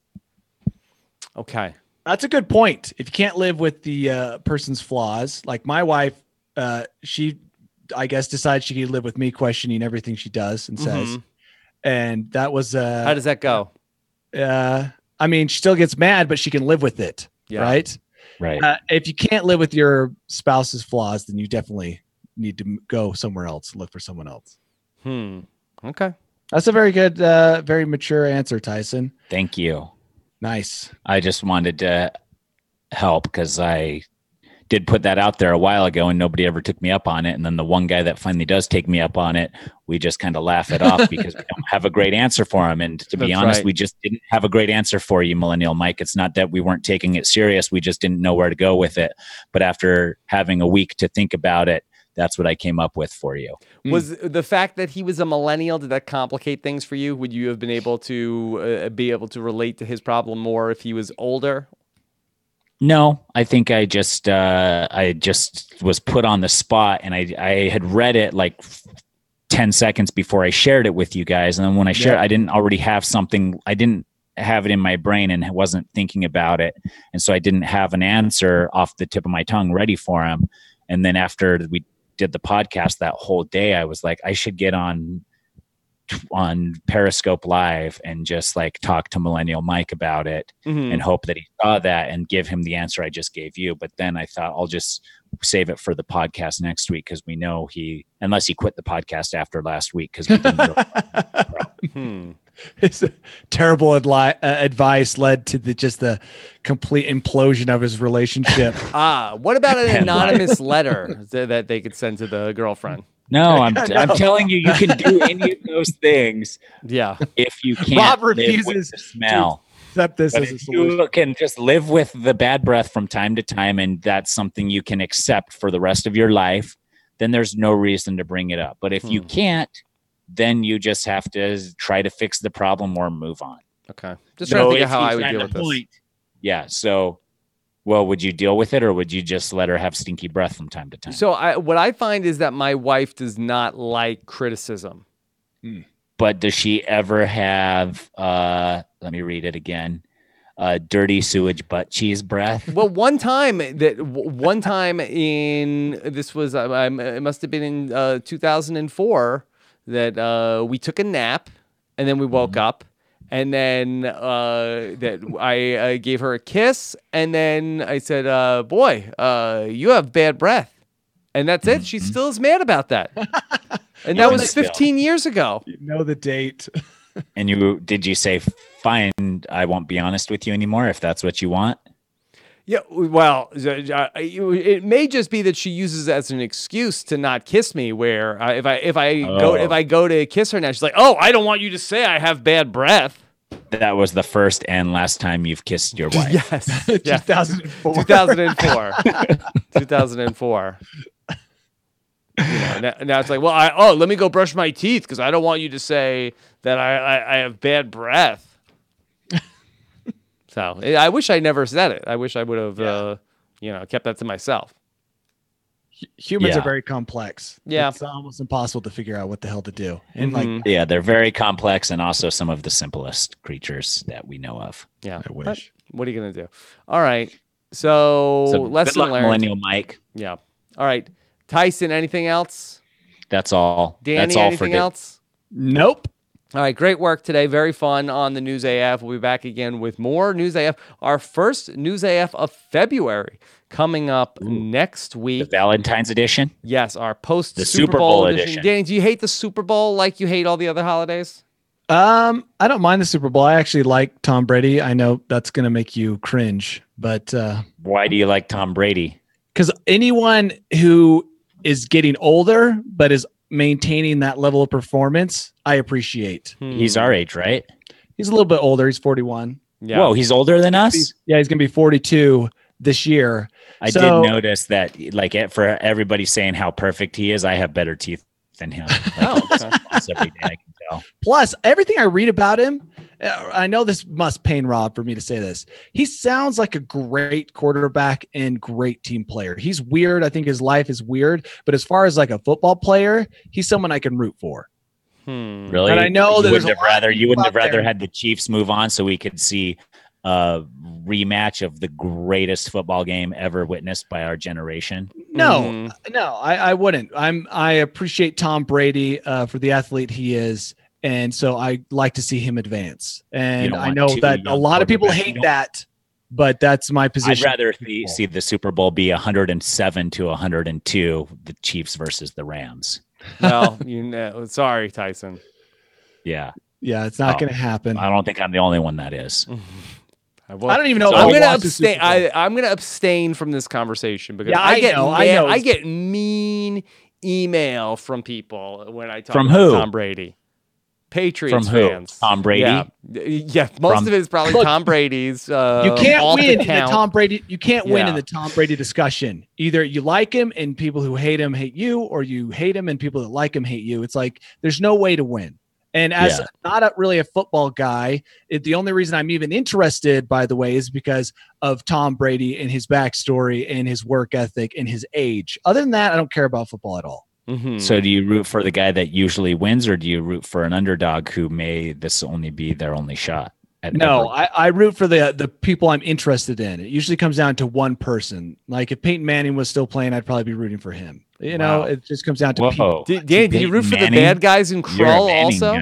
Okay. That's a good point. If you can't live with the person's flaws, like my wife, she, I guess, decides she can live with me questioning everything she does and says. And that was how does that go? I mean, she still gets mad, but she can live with it. Yeah. Right. If you can't live with your spouse's flaws, then you definitely need to go somewhere else, look for someone else. Okay. That's a very good, very mature answer, Tyson. Thank you. Nice. I just wanted to help because I did put that out there a while ago and nobody ever took me up on it. And then the one guy that finally does take me up on it, we just kind of laugh it off because we don't have a great answer for him. And to be honest, we just didn't have a great answer for you, Millennial Mike. It's not that we weren't taking it serious. We just didn't know where to go with it. But after having a week to think about it, that's what I came up with for you. Was the fact that he was a millennial, did that complicate things for you? Would you have been able to relate to his problem more if he was older? No, I think I just was put on the spot, and I had read it like 10 seconds before I shared it with you guys. And then when I shared, I didn't already have something. I didn't have it in my brain and wasn't thinking about it. And so I didn't have an answer off the tip of my tongue ready for him. And then after we did the podcast that whole day, I was like, I should get on Periscope Live and just like talk to Millennial Mike about it and hope that he saw that and give him the answer I just gave you. But then I thought I'll just save it for the podcast next week because we know unless he quit the podcast after last week because we didn't really His terrible advice led to the complete implosion of his relationship. What about an anonymous letter that they could send to the girlfriend? No, I'm telling you, you can do any of those things. Yeah. If you can't Bob live refuses with the smell. Accept this But as a if solution. you can just live with the bad breath from time to time, and that's something you can accept for the rest of your life, then there's no reason to bring it up. But if you can't, then you just have to try to fix the problem or move on. Okay. Just trying to think of how I would deal with this. Yeah. So, well, would you deal with it or would you just let her have stinky breath from time to time? So what I find is that my wife does not like criticism. But does she ever have, let me read it again, dirty sewage butt cheese breath? Well, one time it must have been in 2004 that we took a nap and then we woke up. And then that I gave her a kiss, and then I said, "Boy, you have bad breath," and that's it. She still is mad about that, and that was 15 years ago. You know the date. And did you say, "Fine, I won't be honest with you anymore if that's what you want"? Yeah, well, it may just be that she uses it as an excuse to not kiss me. Where if I go to kiss her now, she's like, "Oh, I don't want you to say I have bad breath." That was the first and last time you've kissed your wife. Yes, 2004. 2004. 2004. Now it's like, well, let me go brush my teeth because I don't want you to say that I have bad breath. So I wish I never said it. I wish I would have, kept that to myself. Humans are very complex. Yeah. It's almost impossible to figure out what the hell to do. And yeah, they're very complex and also some of the simplest creatures that we know of. Yeah. I wish. What are you going to do? All right. So lesson good luck, learned. Millennial Mike. Yeah. All right. Tyson, anything else? That's all. Danny, That's all anything else? Nope. All right, great work today. Very fun on the News AF. We'll be back again with more News AF. Our first News AF of February coming up next week. The Valentine's edition? Yes, our The Super Bowl edition. Danny, do you hate the Super Bowl like you hate all the other holidays? I don't mind the Super Bowl. I actually like Tom Brady. I know that's going to make you cringe, but why do you like Tom Brady? Because anyone who is getting older but is maintaining that level of performance, I appreciate. He's our age, right? He's a little bit older. He's 41. Yeah. Whoa, he's older than us? Yeah, he's going to be 42 this year. I did notice that, like, for everybody saying how perfect he is, I have better teeth than him. Like, every day I can tell. Plus, everything I read about him, I know this must pain Rob for me to say this. He sounds like a great quarterback and great team player. He's weird. I think his life is weird. But as far as like a football player, he's someone I can root for. Really? And I know you wouldn't have rather had the Chiefs move on so we could see a rematch of the greatest football game ever witnessed by our generation? No, I wouldn't. I appreciate Tom Brady for the athlete he is. And so I like to see him advance. And I know that a lot of people hate that, but that's my position. I'd rather see the Super Bowl be 107 to 102, the Chiefs versus the Rams. Well, sorry, Tyson. Yeah. Yeah, it's not going to happen. I don't think I'm the only one that is. I don't even know. I'm going to abstain. I'm going to abstain from this conversation because I get mean email from people when I talk about Tom Brady. Patriots fans. Tom Brady? Yeah. Most of it is probably Tom Brady's. You can't win in the Tom Brady. You can't win in the Tom Brady discussion. Either you like him and people who hate him hate you, or you hate him and people that like him hate you. It's like there's no way to win. And as not really a football guy, the only reason I'm even interested, by the way, is because of Tom Brady and his backstory and his work ethic and his age. Other than that, I don't care about football at all. Mm-hmm. So do you root for the guy that usually wins, or do you root for an underdog who may this only be their only shot? I root for the people I'm interested in. It usually comes down to one person. Like if Peyton Manning was still playing, I'd probably be rooting for him. You know, it just comes down to people. Danny, do you root for the bad guys in Crawl also?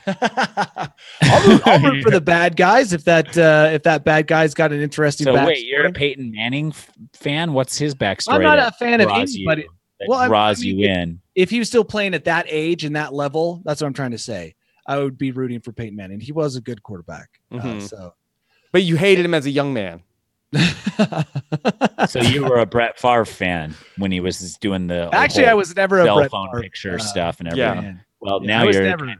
I'll root for the bad guys if that bad guy's got an interesting backstory. So wait, you're a Peyton Manning fan? What's his backstory? I'm not a fan of anybody. Draws you in. If he was still playing at that age and that level, that's what I'm trying to say. I would be rooting for Peyton Manning. He was a good quarterback. But you hated him as a young man. So you were a Brett Favre fan when he was doing the I was never a cell Brett phone Favre, picture stuff and everything. Yeah. Well, now you're never,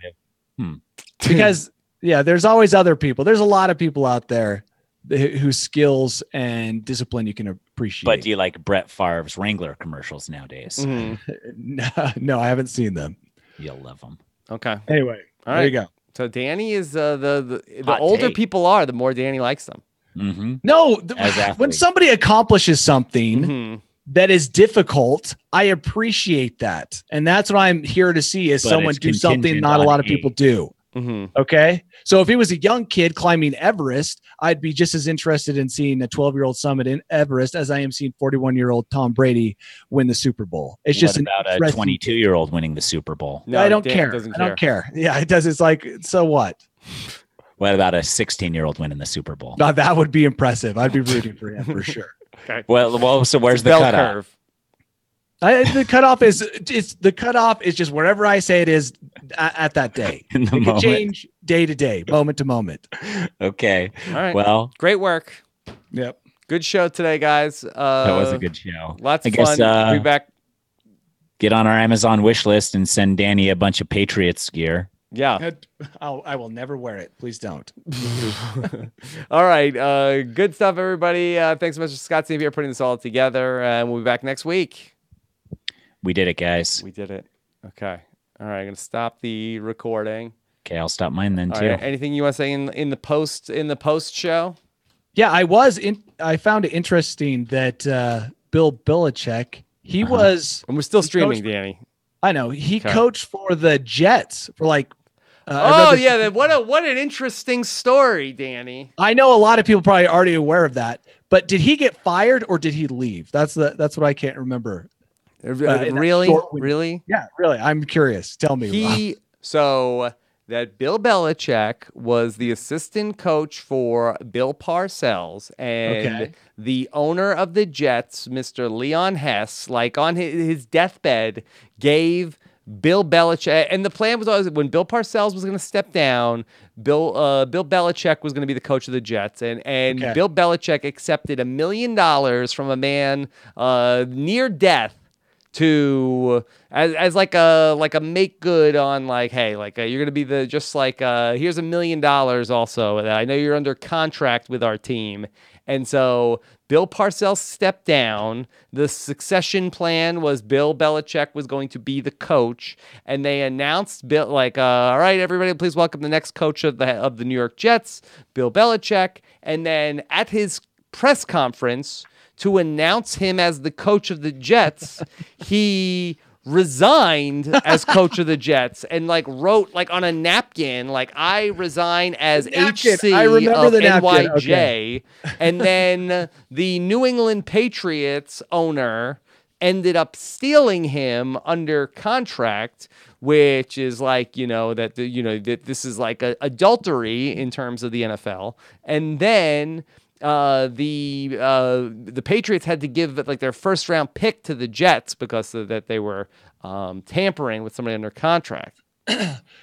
because there's always other people. There's a lot of people out there whose skills and discipline you can appreciate. But do you like Brett Favre's Wrangler commercials nowadays? Mm-hmm. No, I haven't seen them. You'll love them. Okay. Anyway, there you go. So Danny is the older people are, the more Danny likes them. Mm-hmm. No, when somebody accomplishes something that is difficult, I appreciate that, and that's what I'm here to see: is someone do something not a lot of people do. Mm-hmm. Okay, so if he was a young kid climbing Everest, I'd be just as interested in seeing a 12-year-old summit in Everest as I am seeing 41-year-old Tom Brady win the Super Bowl. It's just about a 22-year-old winning the Super Bowl. No, I don't care. I don't care. Yeah, it does. It's like, so what? What about a 16-year-old winning the Super Bowl? Now, that would be impressive. I'd be rooting for him for sure. Okay. Well, so where's the cutoff? Curve. The cutoff is just wherever I say it is at that day. It can change day to day, moment to moment. Okay. All right. Well, great work. Yep. Good show today, guys. That was a good show. Lots of fun. We'll be back. Get on our Amazon wish list and send Danny a bunch of Patriots gear. Yeah. I will never wear it. Please don't. All right. Good stuff, everybody. Thanks so much to Scott Steve here putting this all together. And we'll be back next week. We did it, guys. We did it. Okay. All right. I'm going to stop the recording. Okay. I'll stop mine then too. Right. Anything you want to say in the post show? Yeah, I found it interesting that Bill Belichick, he was, and we're still streaming, Danny. I know he coached for the Jets for like. What an interesting story, Danny. I know a lot of people probably already aware of that, but did he get fired or did he leave? That's what I can't remember. Really? Yeah, really. I'm curious. Tell me. So that Bill Belichick was the assistant coach for Bill Parcells, and the owner of the Jets, Mr. Leon Hess, like on his deathbed, gave Bill Belichick, and the plan was always when Bill Parcells was going to step down, Bill Belichick was going to be the coach of the Jets, and Bill Belichick accepted $1 million from a man near death to as like a make good on like, hey, like you're gonna be here's $1 million also. I know you're under contract with our team, And so Bill Parcells stepped down. The succession plan was Bill Belichick was going to be the coach, and they announced Bill like, all right, everybody, please welcome the next coach of the New York Jets, Bill Belichick. And then at his press conference to announce him as the coach of the Jets, he resigned as coach of the Jets and like wrote like on a napkin, like I resign as HC of NYJ. Okay. And then the New England Patriots owner ended up stealing him under contract, which is like, that this is like adultery in terms of the NFL. And then the Patriots had to give like their first round pick to the Jets because of that they were tampering with somebody under contract.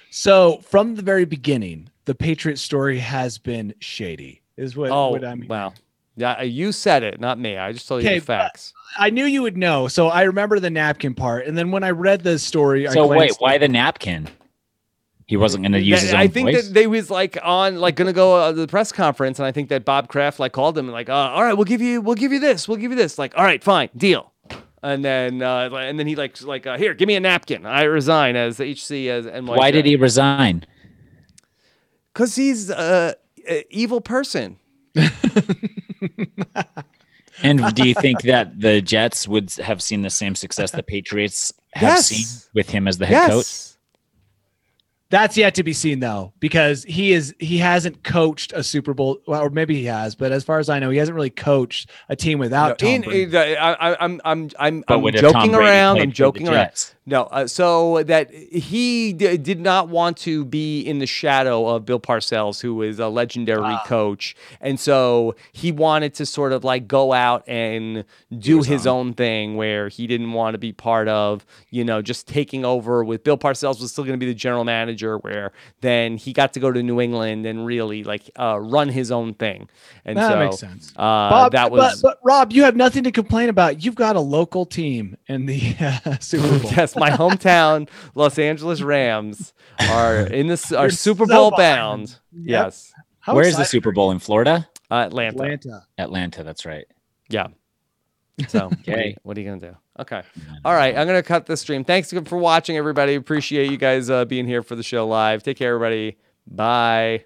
So from the very beginning, the Patriots story has been shady, is what I mean. Wow. Yeah, you said it, not me. I just told you the facts. I knew you would know, so I remember the napkin part. And then when I read the story, why the napkin? He wasn't going to use his own I think voice? that they was like on like going to go to the press conference, and I think that Bob Kraft like called him and like, all right, we'll give you this, like, all right, fine, deal. And then he like here, give me a napkin. I resign as HC as NYJ. Why did he resign? Because he's an evil person. And do you think that the Jets would have seen the same success the Patriots have seen with him as the head coach? That's yet to be seen, though, because he hasn't coached a Super Bowl, well, or maybe he has, but as far as I know, he hasn't really coached a team without Tom Brady. I'm joking around. I'm joking around. No, so that he did not want to be in the shadow of Bill Parcells, who is a legendary coach, and so he wanted to sort of like go out and do his own thing, where he didn't want to be part of, just taking over with Bill Parcells was still going to be the general manager, where then he got to go to New England and really like run his own thing. And that so makes sense. Bob, but Rob, you have nothing to complain about. You've got a local team in the Super Bowl. Yes, my hometown Los Angeles Rams are are Super Bowl bound. Yep. Yes. Where is the Super Bowl, in Florida? Atlanta. That's right. Yeah. So what are you gonna do? Okay. All right. I'm gonna cut the stream. Thanks for watching, everybody. Appreciate you guys being here for the show live. Take care, everybody. Bye.